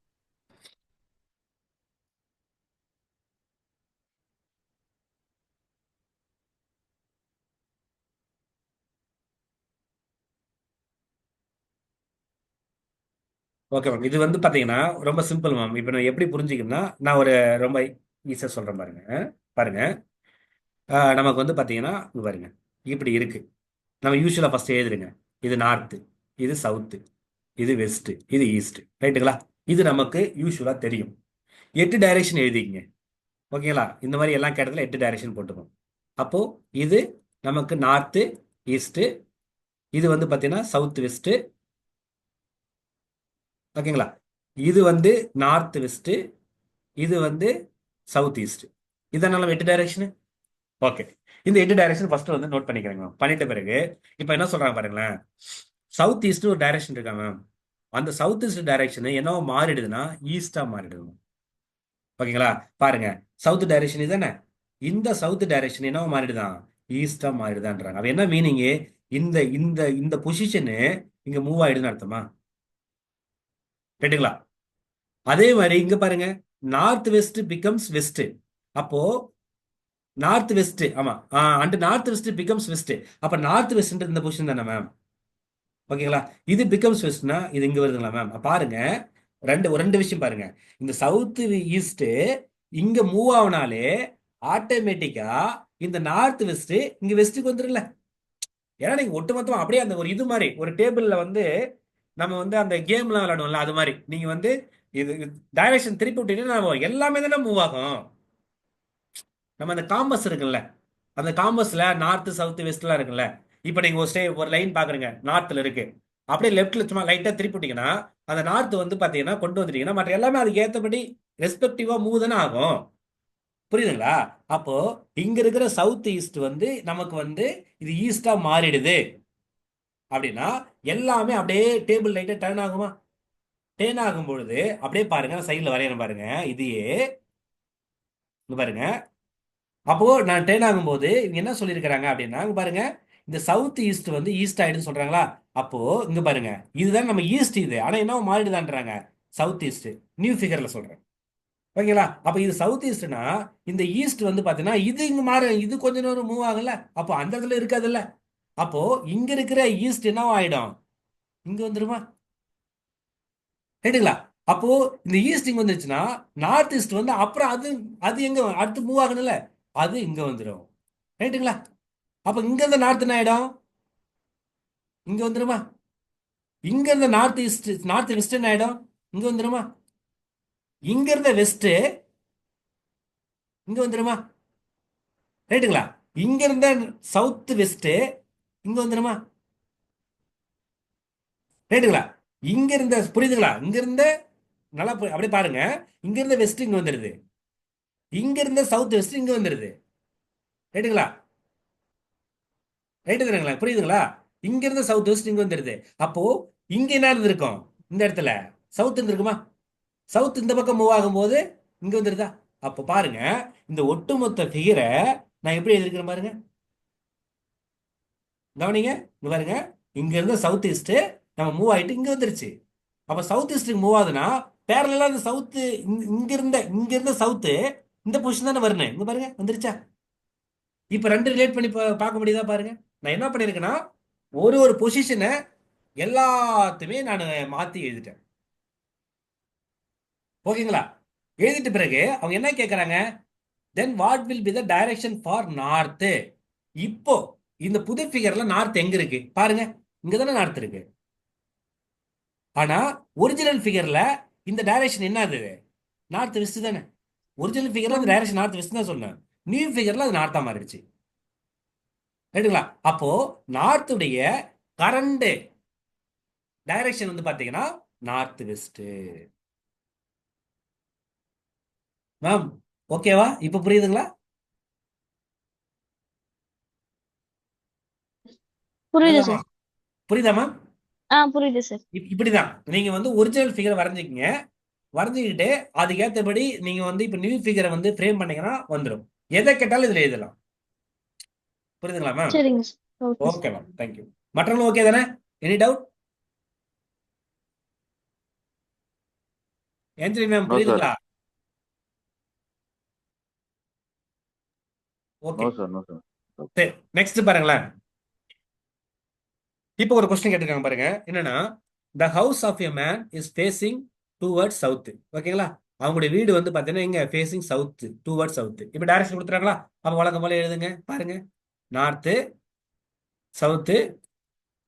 Okay ma'am. இது வந்து பாத்தீங்கன்னா ரொம்ப சிம்பிள் மேம். இப்போ நான் எப்படி புரிஞ்சுக்கணும்னா நான் ஒரு ரொம்ப ஈஸியா சொல்றேன் பாருங்க. பாருங்க, நமக்கு வந்து பாத்தீங்கன்னா இங்க பாருங்க இப்படி இருக்கு. நம்ம யூஸ்வலா ஃபர்ஸ்ட் எழுதுருங்க. இது நார்த், இது சவுத்து, இது வெஸ்ட், இது ஈஸ்ட். ரைட்டுங்களா? இது நமக்கு யூஸ்வலா தெரியும். 8 டைரக்ஷன் எழுதிக்கங்க. ஓகேங்களா? இந்த மாதிரி எல்லாம் கேட்டதுல 8 டைரக்ஷன் போட்டுக்கோம். அப்போ இது நமக்கு நார்த்து ஈஸ்ட், இது வந்து பாத்தீங்கன்னா சவுத் வெஸ்ட். ஓகேங்களா? இது வந்து நார்த் வெஸ்ட், இது வந்து சவுத் ஈஸ்ட். இதனால 8 டைரக்ஷன். ஓகே. இந்த 8 டைரக்ஷன் ஃபர்ஸ்ட் வந்து நோட் பண்ணிக்கிறேங்க. பண்ணிட்ட பிறகு இப்போ என்ன சொல்றாங்க பாருங்களேன், சவுத் ஈஸ்ட் ஒரு டைரக்ஷன் இருக்கா மேம். அந்த சவுத் ஈஸ்ட் டைரக்ஷன் என்னவோ மாறிடுதுன்னா ஈஸ்டா மாறிடுது. ஓகேங்களா? பாருங்க, சவுத் டைரக்ஷன் இதுதானே, இந்த சவுத் டைரக்ஷன் என்னவோ மாறிடுதான், ஈஸ்டா மாறிடுதான்றாங்க. அது என்ன மீனிங், இந்த இந்த இந்த பொசிஷனு இங்க மூவ் ஆயிடுதுன்னு அர்த்தமா? ரைட்டுங்களா? அதே மாதிரி இங்க பாருங்க, நார்த் வெஸ்ட் பிகம்ஸ் வெஸ்ட். அப்போ நார்த் வெஸ்ட், ஆமா, and north west becomes west. அப்ப நார்த் வெஸ்ட் இந்த பொசிஷன் தானே மேம். ஓகேங்களா? இது பிகம்ஸ் வெஸ்ட்னா இது இங்க வருதுங்களா மேம்? பாருங்க, ரெண்டு விஷயம் பாருங்க. இந்த சவுத் ஈஸ்ட் இங்க மூவ் ஆகுனாலே ஆட்டோமேட்டிக்கா இந்த நார்த் வெஸ்ட் இங்க வெஸ்ட்டுக்கு வந்துருல. ஏன்னா நீங்க ஒட்டுமொத்தமா அப்படியே அந்த ஒரு இது மாதிரி ஒரு டேபிள்ல வந்து நம்ம வந்து அந்த கேம்லாம் விளையாடுவோம்ல, அது மாதிரி நீங்க வந்து இது டைரக்ஷன் திருப்பி விட்டீங்கன்னா எல்லாமே தானே மூவ் ஆகும். நம்ம அந்த காம்பஸ் இருக்குல்ல, அந்த காம்பஸ்ல நார்த் சவுத் வெஸ்ட்லாம் இருக்குல்ல. இப்போ நீங்க ஒரு லைன் பாக்குறீங்க, நார்த்ல இருக்கு, அப்படியே லெஃப்ட்ல சும்மா லைட்டா திருப்பி விட்டீங்கன்னா அந்த நார்த் வந்து பாத்தீங்கன்னா கொண்டு வந்துட்டீங்கன்னா மற்ற எல்லாமே அதுக்கு ஏற்றபடி ரெஸ்பெக்டிவா மூவ் தானே ஆகும். புரியுதுங்களா? அப்போ இங்க இருக்கிற சவுத் ஈஸ்ட் வந்து நமக்கு வந்து இது ஈஸ்டா மாறிடுது அப்படின்னா எல்லாமே அப்படியே டேபிள் லைட்டா டர்ன் ஆகுமா? டர்ன் ஆகும் பொழுது அப்படியே பாருங்க, சைட்ல வரையணும் பாருங்க, இதையே இங்க பாருங்க. அப்போ நான் டர்ன் ஆகும்போது இவங்க என்ன சொல்லியிருக்கிறாங்க அப்படின்னா, இங்க பாருங்க, இந்த சவுத் ஈஸ்ட் வந்து ஈஸ்ட் ஆயிடுன்னு சொல்றாங்களா? அப்போ இங்க பாருங்க, இதுதான் நம்ம ஈஸ்ட் இது, ஆனா என்ன மாறிடுதான்றாங்க சவுத் ஈஸ்ட். நியூ ஃபிகர்ல சொல்றேன். ஓகேங்களா? அப்ப இது சவுத் ஈஸ்ட்னா இந்த ஈஸ்ட் வந்து பாத்தீங்கன்னா இது இங்க மாற, இது கொஞ்ச நேரம் மூவ் ஆகல, அப்போ அந்த இடத்துல இருக்காதுல்ல. அப்போ இங்க இருக்கிற ஈஸ்ட் என்ன ஆயிடும், இங்க வந்துருமா? ரைட்டுங்களா? அப்போ இந்த ஈஸ்ட் இங்க வந்துருச்சுன்னா நார்த் ஈஸ்ட் வந்து அப்புறம் அது அது எங்க அடுத்து மூவ் ஆகணும்ல, அது இங்க வந்துடும். ரைட்டுங்களா? அப்ப இங்க இருந்த நார்த் என்ன ஆயிடும், இங்க வந்துருமா? இங்க இருந்த நார்த் ஈஸ்ட் நார்த் வெஸ்ட் என்ன ஆயிடும், இங்க வந்துருமா? இங்க இருந்த வெஸ்ட் இங்க வந்துருமா? ரைட்டுங்களா? இங்க இருந்த சவுத் வெஸ்ட் இங்க வந்துருமா? ரைட்டுங்களா? இங்க இருந்த புரியுதுங்களா? இங்க இருந்த நல்லா அப்படியே பாருங்க, இங்க இருந்த வெஸ்ட் இங்க வந்துருது, இங்க இருந்த சவுத் வெஸ்ட் இங்க வந்துருது. ரைட்டுங்களா? ரைட்டு தானுங்களா? புரியுதுங்களா? இங்க இருந்த சவுத் வெஸ்ட் இங்க வந்துருது. அப்போ இங்க என்ன இருந்திருக்கும், இந்த இடத்துல சவுத் இருந்திருக்குமா? சவுத் இந்த பக்கம் மூவ் ஆகும்போது இங்க வந்துருதா? அப்ப பாருங்க, இந்த ஒட்டுமொத்த ஃபிகரை நான் எப்படி எழுதிருக்கிறேன் பாருங்க, கவனிங்க. இங்க பாருங்க, இங்க இருந்த சவுத் ஈஸ்ட் நம்ம மூவ் ஆயிட்டு இங்க வந்துருச்சு. அப்ப சவுத் ஈஸ்ட்டுக்கு மூவ் ஆகுதுன்னா பேரலா இந்த சவுத் இங்க இருந்த சவுத் இந்த பொசிஷன் தானே வரணும். இங்க பாருங்க வந்துருச்சா? இப்ப ரெண்டு ரிலேட் பண்ணி பார்க்க முடியுதா பாருங்க. நான் என்ன பண்ணிருக்கேன்னா ஒரு ஒரு பொசிஷனை எல்லாத்தையுமே நான் மாத்தி எழுதிட்டேன். ஓகேங்களா? எழுதிட்ட பிறகு அவங்க என்ன கேட்கறாங்க, then what will be the direction for north. இப்போ இந்த புது ஃபிகர்ல நார்த் எங்க இருக்கு பாருங்க, இங்க தானே நார்த் இருக்கு. ஆனா ஒரிஜினல் ஃபிகர்ல இந்த டைரக்ஷன் என்ன, அது நார்த் வெஸ்ட் தானே. ஒரிஜினல் ஃபிகர்ல அந்த டைரக்ஷன் நார்த் வெஸ்ட் தான் சொன்னேன், நியூ ஃபிகர்ல அது நார்த்தா மாறிடுச்சு. ரைட்டுங்களா? அப்போ நார்த்துடைய கரண்ட் டைரக்ஷன் வந்து பாத்தீங்கன்னா நார்த் வெஸ்ட். மேம் ஓகேவா? இப்ப புரியுதுங்களா? புரியுது புரியுதாமா? சார். புரியுதா மேம்? புரியுது சார். இப்படிதான் நீங்க வந்து ஒரிஜினல் ஃபிகர் வரைஞ்சிக்கங்க. வரைஞ்சிக்கிட்டு அதுக்கேற்றபடி நீங்க வந்து இப்ப நியூ ஃபிகரை வந்து ஃப்ரேம் பண்ணீங்கன்னா வந்துடும். எதை கேட்டாலும் இதுல எழுதலாம். புரியுதுங்களா மேம்? சரிங்க sir. Okay okay sir. Ma'am, thank you. மற்றவங்களும் ஓகே தானே? Any doubt? Anjali ma'am no sir. புரியுதுங்களா? No okay sir. No sir. சரி, நெக்ஸ்ட் பாருங்களேன். இப்போ ஒரு கொஸ்டின் கேட்டிருக்காங்க பாருங்க, என்னன்னா the house of a man is facing towards south. ஓகேங்களா? அவங்களுடைய வீடு வந்து பாத்தீங்கன்னா இங்க ஃபேசிங் சவுத், டுவர்ட்ஸ் சவுத். இப்போ டைரக்ஷன் கொடுத்துறாங்களா? அப்ப வழக்கம் போல எழுதுங்க பாருங்க, நார்த்து, சவுத்து,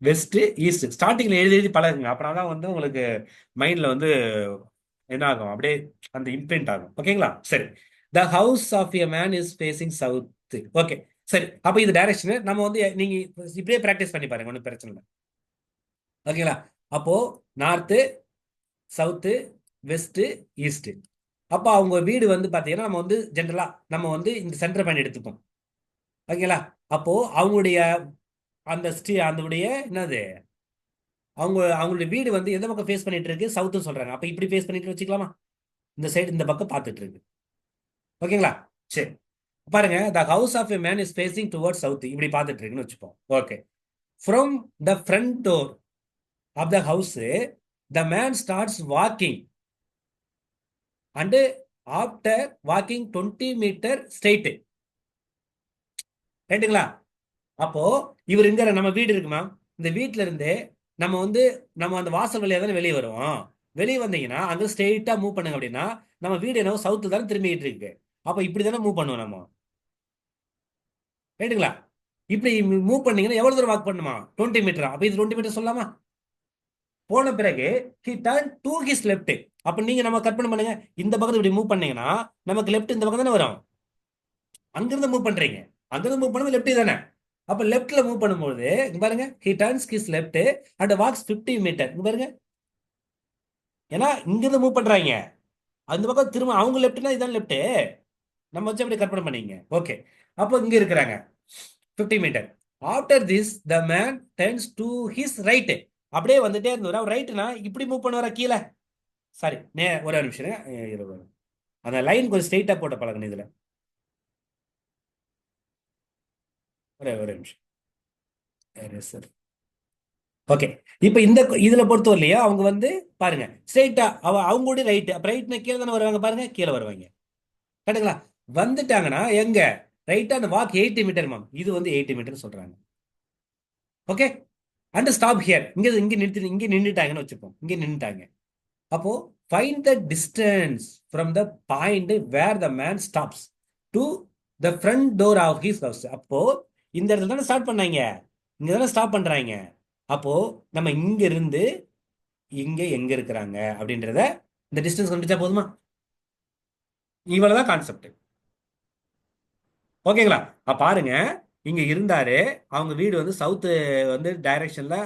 வெஸ்ட், ஈஸ்ட். ஸ்டார்டிங்ல எழுதி எழுதி பழகுங்க, அப்புறம் தான் வந்து உங்களுக்கு மைண்ட்ல வந்து என்ன ஆகும், அப்படியே அந்த இம்ப்ரிண்ட் ஆகும். ஓகேங்களா? சரி, the house of a man is facing south. Okay சரி, அப்ப இது டைரக்ஷன் நம்ம வந்து நீங்க இப்படியே பிராக்டிஸ் பண்ணி பாருங்க, ஒன்றும் பிரச்சனை இல்லை. ஓகேங்களா? அப்போ நார்த்து, சவுத்து, வெஸ்ட், ஈஸ்ட். அப்போ அவங்க வீடு வந்து பாத்தீங்கன்னா நம்ம வந்து ஜென்ரலா நம்ம வந்து இந்த சென்டர் பாயிண்ட் எடுத்துப்போம். ஓகேங்களா? அப்போ அவங்களுடைய அந்த அதனுடைய என்னது, அவங்களுடைய வீடு வந்து எந்த பக்கம் ஃபேஸ் பண்ணிட்டு இருக்கு, சவுத்துன்னு சொல்றாங்க. அப்ப இப்படி ஃபேஸ் பண்ணிட்டு வச்சுக்கலாமா, இந்த சைடு இந்த பக்கம் பார்த்துட்டு இருக்கு. ஓகேங்களா? சரி, பாருங்க, the house of a man is facing towards south, இப்படி பார்த்துட்டு இருக்குன்னு வச்சுப்போம். Okay, from the front door of the house the man starts walking and after walking 20 metre straight. ரைட்டுங்களா? அப்போ இவர் இங்க நம்ம வீடு இருக்கு மேம், இந்த வீட்ல இருந்து நம்ம வந்து நம்ம அந்த வாசல் வழியா தானே வெளியே வருவோம். வெளியே வந்தீங்கன்னா அங்க ஸ்ட்ரெயிட்டா மூவ் பண்ணுங்க அப்படின்னா நம்ம வீடு என்ன சவுத்து தானே திரும்பிட்டு இருக்கு. அப்ப இப்படி தானே மூவ் பண்ணுவோம் நம்ம. ரைட்டுங்களா? இப்படி மூவ் பண்ணீங்கன்னா எவ்வளவு தூரம் வாக் பண்ணுமா, 20 மீட்டர். அப்ப இது 20 மீட்டர் சொல்லலாமா? போன பிறகு he turned to his left. அப்ப நீங்க நம்ம கற்பனை பண்ணுங்க, இந்த பக்கத்துல இப்படி மூவ் பண்ணீங்கன்னா நமக்கு லெஃப்ட் இந்த பக்கம் தானே வரும். அங்கிருந்து மூவ் பண்றீங்க, அங்கிருந்து மூவ் பண்ணும்போது லெஃப்ட் தானே. அப்ப லெஃப்ட்ல மூவ் பண்ணும்போது இங்க பாருங்க, he turns his left and walks 50 metre. இங்க பாருங்க, ஏன்னா இங்கிருந்து மூவ் பண்றாங்க, அந்த பக்கம் திரும்ப அவங்க லெஃப்ட்னா இதான் லெஃப்ட், நம்ம வச்சு அப்படி கற்பனை பண்ணீங்க. ஓகே, அப்போ இங்க இருக்கிறாங்க 50 metre. After this the man turns to his right. அப்படியே வந்துட்டே இருந்தவர் ரைட்னா இப்படி மூவ் பண்ணுவாரா கீழே, சாரி ஒரே ஒரு நிமிஷம், அந்த லைன் கொஞ்சம் ஸ்ட்ரெயிட்டா போட்ட பழகணும் இதுல. ஒரே நிமிஷம். சார். ஓகே, இப்போ இந்த இதுல பொறுத்தவரை இல்லையா அவங்க வந்து பாருங்க ஸ்ட்ரைட்டா அவங்களுடைய ரைட், அப்ப ரைட்னா கீழே தானே வருவாங்க, பாருங்க கீழே வருவாங்க. கரெக்டுங்களா? வந்துட்டாங்கன்னா எங்க ரைட்டா அந்த வாக் 80 மீட்டர் மேம், இது வந்து 80 மீட்டர் சொல்றாங்க. ஓகே, அண்ட் ஸ்டாப் ஹியர், இங்க நின்றுட்டாங்கன்னு வச்சுப்போம், இங்க நின்றுட்டாங்க. அப்போ find the distance from the point where the man stops to the front door of his house. அப்போ இந்த இடத்துல தானே ஸ்டார்ட் பண்ணாங்க, இங்க தானே ஸ்டாப் பண்றாங்க. அப்போ நம்ம இங்க இருந்து இங்க எங்க இருக்கிறாங்க அப்படின்றத இந்த டிஸ்டன்ஸ் கண்டுபிடிச்சா போதுமா? இவ்வளவுதான் கான்செப்ட். ஓகேங்களா? பாருங்க, இங்க இருந்தாரு, அவங்க வீடு வந்து சவுத் வந்து டைரக்ஷன்ல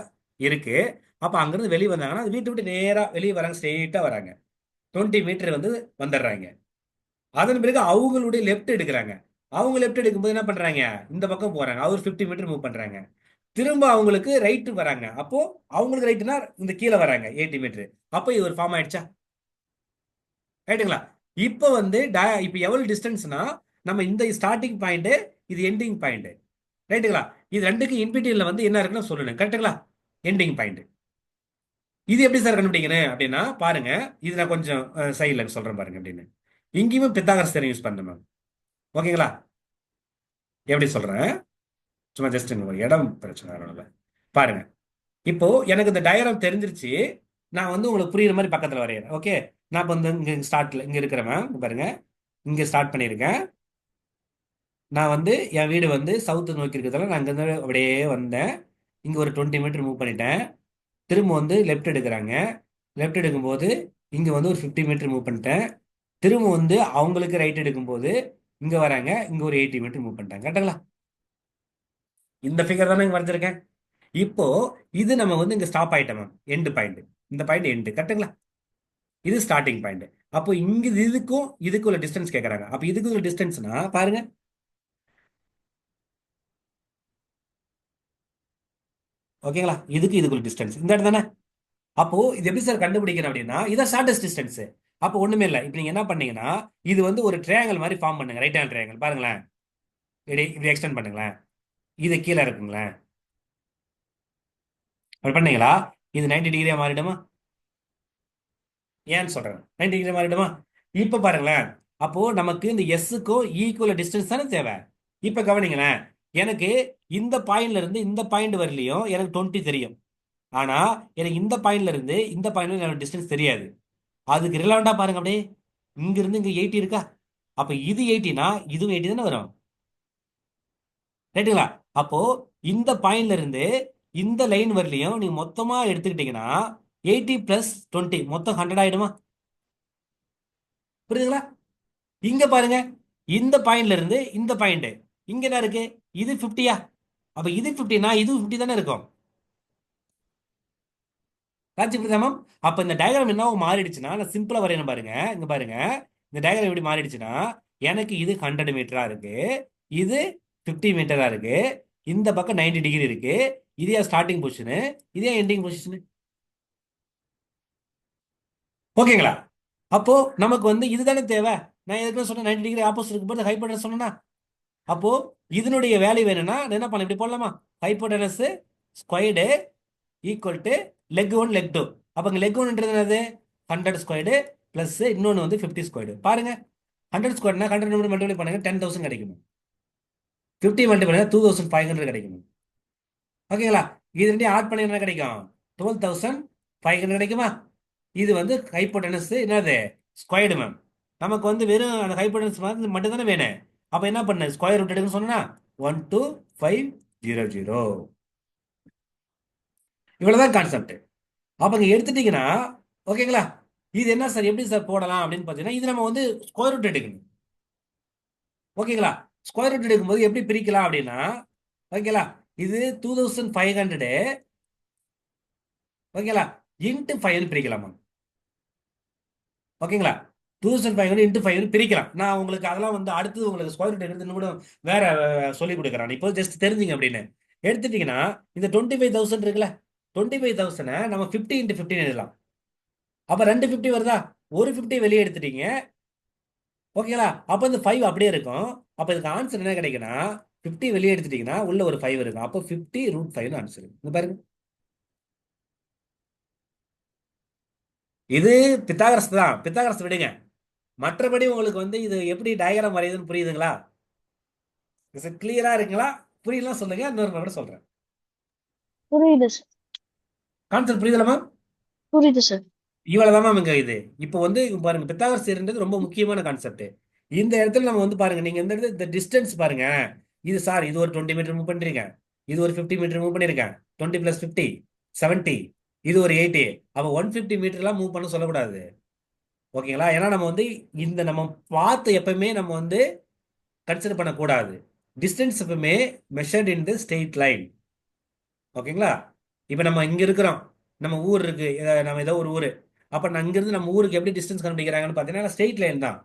இருக்கு. அப்ப அங்கிருந்து வெளியே வந்தாங்கன்னா வீட்டை விட்டு நேரா வெளியே வராங்க, ஸ்ட்ரெயிட்டா வராங்க, 20 மீட்டர் வந்து வந்துடுறாங்க. அதன் பிறகு அவங்களுடைய லெஃப்ட் எடுக்கிறாங்க. அவங்க லெஃப்ட் எடுக்கும்போது என்ன பண்றாங்க, இந்த பக்கம் போறாங்க, அவர் 50 மீட்டர் மூவ் பண்றாங்க. திரும்ப அவங்களுக்கு ரைட் வராங்க, அப்போ அவங்களுக்கு ரைட்னா இந்த கீழே வராங்க 80 மீட்டர். அப்போ இது ஒரு ஃபார்ம் ஆயிடுச்சா? ரைட்டுங்களா? இப்போ வந்து இப்போ எவ்வளவு டிஸ்டன்ஸ்னா, நம்ம இந்த ஸ்டார்டிங் பாயிண்ட், இது எண்டிங் பாயிண்ட். ரைட்டுங்களா? இது ரெண்டுக்கு இன்பிட்வீன்ல வந்து என்ன இருக்குன்னு சொல்லணும். கரெக்டுங்களா? Ending point. இது எப்படி சார் கண்டுபிடிக்கணும் அப்படின்னா பாருங்க, இது நான் கொஞ்சம் சைடில் சொல்றேன் பாருங்க அப்படின்னு. இங்கேயுமே பித்தாகரஸ் தேரம் யூஸ் பண்ணணும் மேம். ஓகேங்களா? எப்படி சொல்றேன், சும்மா ஜஸ்ட் ஒரு இடம் பிரச்சனை இல்லை. பாருங்க, இப்போ எனக்கு இந்த டயக்ராம் தெரிஞ்சிருச்சு, நான் வந்து உங்களுக்கு புரியுற மாதிரி பக்கத்தில் வரைகிறேன். ஓகே, நான் இப்போ வந்து இங்கே ஸ்டார்ட்ல இங்கே இருக்கிறேன் மேம், பாருங்க இங்கே ஸ்டார்ட் பண்ணியிருக்கேன். நான் வந்து என் வீடு வந்து சவுத்து நோக்கி இருக்கிறதால நான் இங்கேருந்து அப்படியே வந்தேன், இங்கே ஒரு 20 மீட்டர் மூவ் பண்ணிட்டேன். திரும்ப வந்து லெஃப்ட் எடுக்கிறாங்க, லெஃப்ட் எடுக்கும்போது இங்கே வந்து ஒரு 50 மீட்டர் மூவ் பண்ணிட்டேன். திரும்ப வந்து அவங்களுக்கு ரைட் எடுக்கும்போது இங்கே வராங்க, இங்கே ஒரு 80 மீட்டர் மூவ் பண்ணிட்டாங்க. கரெக்டுங்களா? இந்த ஃபிகர் தானே இங்கே வரைஞ்சிருக்கேன். இப்போ இது நம்ம வந்து இங்கே ஸ்டாப் ஆயிட்டோம் மேம், எண்டு பாயிண்ட், இந்த பாயிண்ட் எண்டு. கரெக்டுங்களா? இது ஸ்டார்டிங் பாயிண்ட். அப்போ இங்க இதுக்கும் இதுக்கு உள்ள டிஸ்டன்ஸ் கேட்கறாங்க. அப்போ இதுக்கு உள்ள டிஸ்டன்ஸ்னா பாருங்க, ஓகேங்களா? இதுக்குள்ள டிஸ்டன்ஸ் இந்த இடம் தானே. அப்போ இது எப்படி சார் கண்டுபிடிக்கணும் அப்படின்னா, இதான் ஷார்டஸ்ட் டிஸ்டன்ஸ். அப்போ ஒண்ணுமே இல்லை, இப்போ நீங்க என்ன பண்ணீங்கன்னா இது வந்து ஒரு ட்ரையாங்கல் மாதிரி ஃபார்ம் பண்ணுங்க, ரைட் ஹேண்ட் ட்ரையாங்கல். பாருங்களேன், இப்படி எக்ஸ்டெண்ட் பண்ணுங்களேன், இது கீழே இருக்குங்களேன், அப்படி பண்ணீங்களா இது 90 டிகிரியா மாறிடுமா? ஏன்னு சொல்றேன், 90 டிகிரி மாறிடுமா? இப்ப பாருங்களேன், அப்போ நமக்கு இந்த எஸ்ஸுக்கும் ஈக்குவல் டிஸ்டன்ஸ் தானே தேவை. இப்ப கவனிங்களேன், எனக்கு இந்த பாயிண்ட்ல இருந்து இந்த பாயிண்ட் வரலையும் எனக்கு 20 தெரியும். ஆனா எனக்கு இந்த பாயிண்ட்ல இருந்து இந்த பாயிண்ட்ல எனக்கு டிஸ்டன்ஸ் தெரியாது. அதுக்கு ரிலவெண்டா பாருங்க, அப்படியே இங்க இருந்து இங்க 80 இருக்கா, அப்ப இது 80னா இதுவும் 80 தானே வரும். ரைட்டுங்களா? அப்போ இந்த பாயிண்ட்ல இருந்து இந்த லைன் வரலையும் நீங்க மொத்தமா எடுத்துக்கிட்டீங்கன்னா 80 பிளஸ் 20 மொத்தம் 100 ஆயிடுமா? புரியுதுங்களா? இங்க பாருங்க, இந்த பாயிண்ட்ல இருந்து இந்த பாயிண்ட் இங்க என்ன இருக்கு, இது 50யா, அப்ப இது 50னா இது 50 தானே இருக்கும். காட்சி புரியுதா மேம்? அப்ப இந்த டயக்ராம் என்ன மாறிடுச்சுன்னா, நான் சிம்பிளா வரையணும் பாருங்க, இங்க பாருங்க, இந்த டயக்ராம் எப்படி மாறிடுச்சுன்னா, எனக்கு இது 100 மீட்டரா இருக்கு, இது 50 மீட்டரா இருக்கு, இந்த பக்கம் 90 டிகிரி இருக்கு, இதே ஸ்டார்டிங் பொசிஷனு, இதே எண்டிங் பொசிஷனு. ஓகேங்களா? அப்போ நமக்கு வந்து இதுதானே தேவை. நான் எதுக்கு சொன்னேன் 90 டிகிரி ஆப்போசிட் இருக்கும்போது ஹைபோடனஸ் சொன்னா, அப்போ இதனுடைய வேல்யூ வேணும்னா என்ன பண்ண, இப்படி போடலாமா, hypotenuse squared equal to leg 1 leg 2. அப்போ இங்கே லெக் 1ன்றது என்னது, 100 ஸ்கொயர்டு பிளஸ் இன்னொன்று வந்து 50 ஸ்கொயர்டு. பாருங்க 100 ஸ்கொயர்னா 100 மல்டிப்ளை பண்ணுங்க 10,000 கிடைக்கும், 50 மல்டிப்ளை பண்ணா 2500 கிடைக்கும். ஓகேங்களா? இது ரெண்டையும் ஆட் பண்ணி என்ன கிடைக்கும், 12,500 கிடைக்குமா? இது வந்து ஹைபோடனஸ் என்னது, ஸ்கொயர்டு மேம். நமக்கு வந்து வெறும் அந்த ஹைபோடனஸ் மட்டும் தானே வேணும். அப்ப என்ன பண்ண, ஸ்கொயர் ரூட் எடுக்கணும்னு சொன்னா 12500. இவ்வளவுதான் கான்செப்ட். அப்ப இங்க எடுத்துட்டீங்கன்னா ஓகேங்களா, இது என்ன சார் எப்படி சார் போடலாம் அப்படின்னு பார்த்தீங்கன்னா, இது நம்ம வந்து ஸ்கொயர் ரூட் எடுக்கணும். ஓகேங்களா? ஸ்கொயர் ரூட் எடுக்கும்போது எப்படி பிரிக்கலாம் அப்படின்னா, ஓகேங்களா, இது 2500 ஓகேங்களா இன்ட்டு 5 பிரிக்கலாமா? ஓகேங்களா? 2500 இன்ட்டு 5 பிரிக்கலாம். நான் உங்களுக்கு அதெல்லாம் வந்து அடுத்து உங்களுக்கு ஸ்கொயர் ரூட் எடுத்துன்னு கூட வேற சொல்லி கொடுக்குறேன், இப்போ ஜஸ்ட் தெரிஞ்சுங்க அப்படின்னு எடுத்துட்டீங்கன்னா, இந்த 25,000 இருக்குல்ல, 25,000 நம்ம 50 இன்ட்டு 15 எழுதலாம். அப்ப 2 50 வருதா, ஒரு 50 வெளியே எடுத்துட்டீங்க. ஓகேங்களா? அப்ப இந்த 5 அப்படியே இருக்கும். அப்ப இதுக்கு ஆன்சர் என்ன கிடைக்குன்னா 50 வெளியே எடுத்துட்டீங்கன்னா உள்ள ஒரு 5 இருக்கும். அப்போ 50√5 ஆன்சர். இங்க பாருங்க, இது பித்தாகரஸ் தான். பித்தாகரஸ் விடுங்க. மற்றபடி உங்களுக்கு வந்து இது எப்படி டயக்ராம் வரையுதுன்னு புரியுதுங்களா? கிளியரா இருக்குங்களா? புரியலாம் சொல்லுங்க, இன்னொரு கூட சொல்றேன். புரியுது சார். கான்செப்ட் புரியுதுலமா? புரியுது சார். இவ்வளவுதான் மேம் இங்க இது. இப்போ வந்து இங்க பாருங்க, பித்தாகரஸ் தியரம்ன்றது ரொம்ப முக்கியமான கான்செப்ட். இந்த இடத்துல நம்ம வந்து பாருங்க, நீங்க இந்த இடத்துல இந்த டிஸ்டன்ஸ் பாருங்க. இது சார், இது ஒரு 20 மீட்டர் மூவ் பண்றீங்க, இது ஒரு 50 மீட்டர் மூவ் பண்ணிருக்கேன். 20 + 50 70, இது ஒரு 80. அப்ப 150 மீட்டர்லாம் மூவ் பண்ண சொல்லக்கூடாது. ஓகேங்களா? ஏன்னா நம்ம வந்து இந்த நம்ம பார்த்து எப்பவுமே நம்ம வந்து கன்சிடர் பண்ணக்கூடாது. டிஸ்டன்ஸ் எப்பவுமே மெஷர்ட் இன் தி ஸ்ட்ரெயிட் லைன். ஓகேங்களா? இப்போ நம்ம இங்க இருக்கிறோம், நம்ம ஊர் இருக்கு, நம்ம ஏதோ ஒரு ஊர். அப்ப நான் இங்கிருந்து நம்ம ஊருக்கு எப்படி டிஸ்டன்ஸ் கண்டுபிடிக்கிறாங்கன்னு பார்த்தீங்கன்னா ஸ்ட்ரெயிட் லைன் தான்.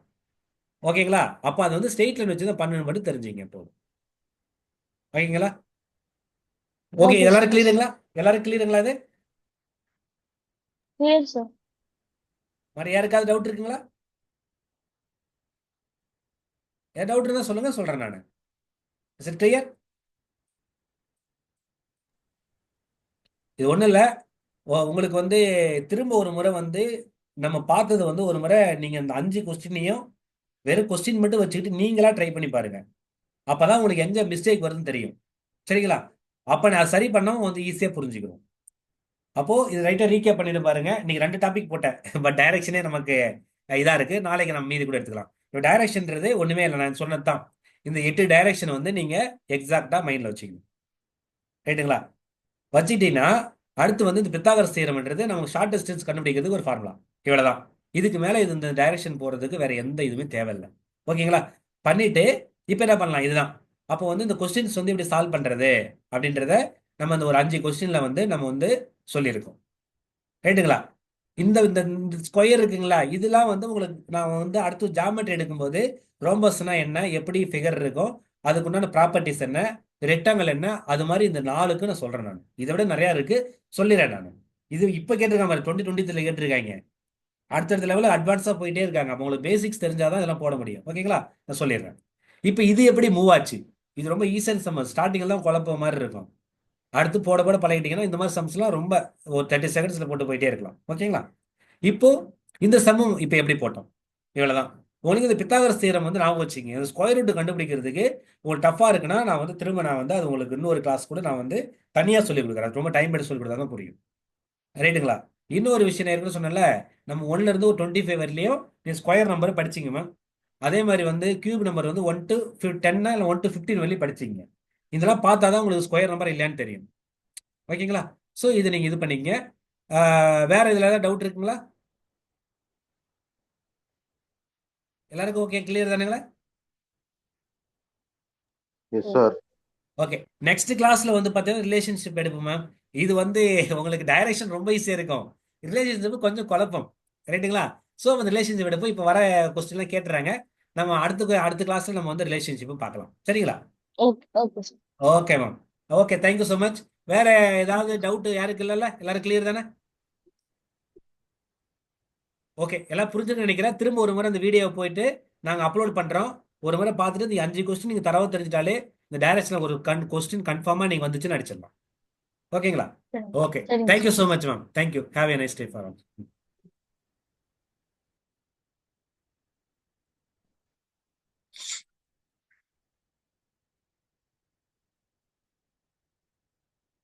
ஓகேங்களா? அப்போ அது வந்து ஸ்ட்ரெயிட் லைன் வச்சு தான் பண்ணணும் மட்டும் தெரிஞ்சுங்க இப்போ. ஓகேங்களா? ஓகே, ஓகே எல்லாரும் சார். கிளியருங்களா? எல்லாரும் கிளியருங்களா? இது கிளியர் சார். மாதிரி யாருக்காவது டவுட் இருக்குங்களா? ஏன் டவுட் இருந்தா சொல்லுங்க, சொல்றேன் நான். Is it clear? இது ஒண்ணும் இல்ல. உங்களுக்கு வந்து திரும்ப ஒரு முறை வந்து நம்ம பார்த்தது வந்து ஒரு முறை நீங்க அந்த 5 கொஸ்டினையும் வெறும் கொஸ்டின் மட்டும் வச்சுக்கிட்டு நீங்களா ட்ரை பண்ணி பாருங்க. அப்பதான் உங்களுக்கு எங்க மிஸ்டேக் வருதுன்னு தெரியும். சரிங்களா? அப்ப நான் சரி பண்ணவும் வந்து ஈஸியா புரிஞ்சுக்கிறோம். அப்போ இது ரைட்டா ரீகேப் பண்ணிட்டு பாருங்க. நீங்க 2 டாபிக் போட்டேன், பட் டைரக்ஷனே நமக்கு இதா இருக்கு. நாளைக்கு நம்ம மீதி கூட எடுத்துக்கலாம். இப்போ டைரக்ஷன்ன்றது ஒண்ணுமே இல்லை, நான் சொன்னதுதான். இந்த 8 டைரக்ஷன் வந்து நீங்க எக்ஸாக்டா மைண்ட்ல வச்சுக்கணும். ரைட்டுங்களா? வச்சுட்டீங்கன்னா அடுத்து வந்து இந்த பித்தாகரஸ் தியரம்ன்றது நமக்கு ஷார்ட் டிஸ்டன்ஸ் கண்டுபிடிக்கிறதுக்கு ஒரு ஃபார்முலா. இவ்வளவுதான். இதுக்கு மேல இது இந்த டைரக்ஷன் போறதுக்கு வேற எந்த இதுவுமே தேவையில்லை. ஓகேங்களா? பண்ணிட்டு இப்போ என்ன பண்ணலாம், இதுதான். அப்போ வந்து இந்த கொஸ்டின்ஸ் வந்து இப்படி சால்வ் பண்றது அப்படின்றத நம்ம அந்த ஒரு 5 கொஸ்டின்ல வந்து நம்ம வந்து சொல்லியிருக்கோம். ரைட்டுங்களா? இந்த இந்த ஸ்கொயர் இருக்குங்களா, இதெல்லாம் வந்து உங்களுக்கு நான் வந்து அடுத்து ஜாமெட்ரி எடுக்கும்போது ரோம்பஸ்னா என்ன, எப்படி ஃபிகர் இருக்கும், அதுக்கு உண்டான ப்ராப்பர்ட்டிஸ் என்ன, ரெக்டாங்கல் என்ன, அது மாதிரி இந்த 4க்கு நான் சொல்றேன். நான் இதை விட நிறைய இருக்கு, சொல்லிடுறேன் நான். இது இப்போ கேட்டிருக்காங்க 2023 கேட்டிருக்காங்க. அடுத்தடுத்த லெவலில் அட்வான்ஸாக போயிட்டே இருக்காங்க. அப்போ உங்களுக்கு பேசிக்ஸ் தெரிஞ்சாதான் இதெல்லாம் போட முடியும். ஓகேங்களா? நான் சொல்லிடுறேன். இப்போ இது எப்படி மூவ் ஆச்சு, இது ரொம்ப ஈஸியான சம்மர். ஸ்டார்டிங் எல்லாம் குழப்ப மாதிரி இருக்கும். அடுத்து போட போட பழகிட்டீங்கன்னா இந்த மாதிரி சம்ஸ்லாம் ரொம்ப ஒரு 30 செகண்ட்ஸ்ல போட்டு போயிட்டே இருக்கலாம். ஓகேங்களா? இப்போ இந்த சம்மம் இப்போ எப்படி போட்டோம், இவ்வளவுதான். உங்களுக்கு இந்த பித்தாகரஸ் தியரம் வந்து ஞாபகம் வச்சுங்க. இந்த ஸ்கொயர் ரூட் கண்டுபிடிக்கிறதுக்கு உங்களுக்கு டஃபா இருக்குன்னா நான் வந்து திரும்ப நான் வந்து அது உங்களுக்கு இன்னொரு கிளாஸ் கூட நான் வந்து தனியா சொல்லி கொடுக்குறேன். அது ரொம்ப டைம் எடுத்து சொல்லி கொடுத்தா தான் புரியும். ரைட்டுங்களா? இன்னொரு விஷயம் நான் ஏற்கனவே சொன்னேன்ல, நம்ம 1ல இருந்து ஒரு 25 வரலையும் நீ ஸ்கொயர் நம்பர் படிச்சிங்க மேம். அதே மாதிரி வந்து கியூப் நம்பர் வந்து 1 to 10 இல்லை 1 to 15 வரலையும் படிச்சிங்க. இதெல்லாம் பார்த்தா தான் உங்களுக்கு ஸ்கொயர் நம்பர் இல்லையான்னு தெரியும். ஓகேங்களா? ஸோ இது நீங்க இது பண்ணிக்கங்க. வேற இதுல ஏதாவது டவுட் இருக்குங்களா? எல்லாருக்கும் ஓகே, கிளியர் தானுங்களா? Yes sir. ஓகே, நெக்ஸ்ட் கிளாஸ்ல வந்து பார்த்தீங்கன்னா ரிலேஷன்ஷிப் எடுப்போம் மேம். இது வந்து உங்களுக்கு டைரக்ஷன் ரொம்ப ஈஸியா இருக்கும், ரிலேஷன்ஷிப் கொஞ்சம் குழப்பம். ரைட்டுங்களா? ஸோ அந்த ரிலேஷன்ஷிப் எடுப்போம். இப்போ வர கொஸ்டின்லாம் கேட்டுறாங்க. நம்ம அடுத்த கிளாஸ்ல நம்ம வந்து ரிலேஷன்ஷிப்பும் பார்க்கலாம். சரிங்களா? Okay okay sir. Okay ma'am. Okay, thank you so much. வேற ஏதாவது டவுட் யாருக்கு இல்லைல்ல? எல்லாரும் கிளியர் தானே? ஓகே, எல்லாம் புரிஞ்சுன்னு நினைக்கிறேன். திரும்ப ஒரு முறை அந்த வீடியோ போயிட்டு நாங்கள் அப்லோட் பண்ணுறோம். ஒரு முறை பார்த்துட்டு இந்த 5 கொஸ்டின் நீங்கள் தரவு தெரிஞ்சிட்டாலே இந்த டைரக்ஷனில் ஒரு கொஸ்டின் கன்ஃபார்மாக நீங்கள் வந்துச்சுன்னு அடிச்சிடலாம். ஓகேங்களா? சரி. ஓகே, சரிங்க thank you so much ma'am. Thank you. Have a nice day for all.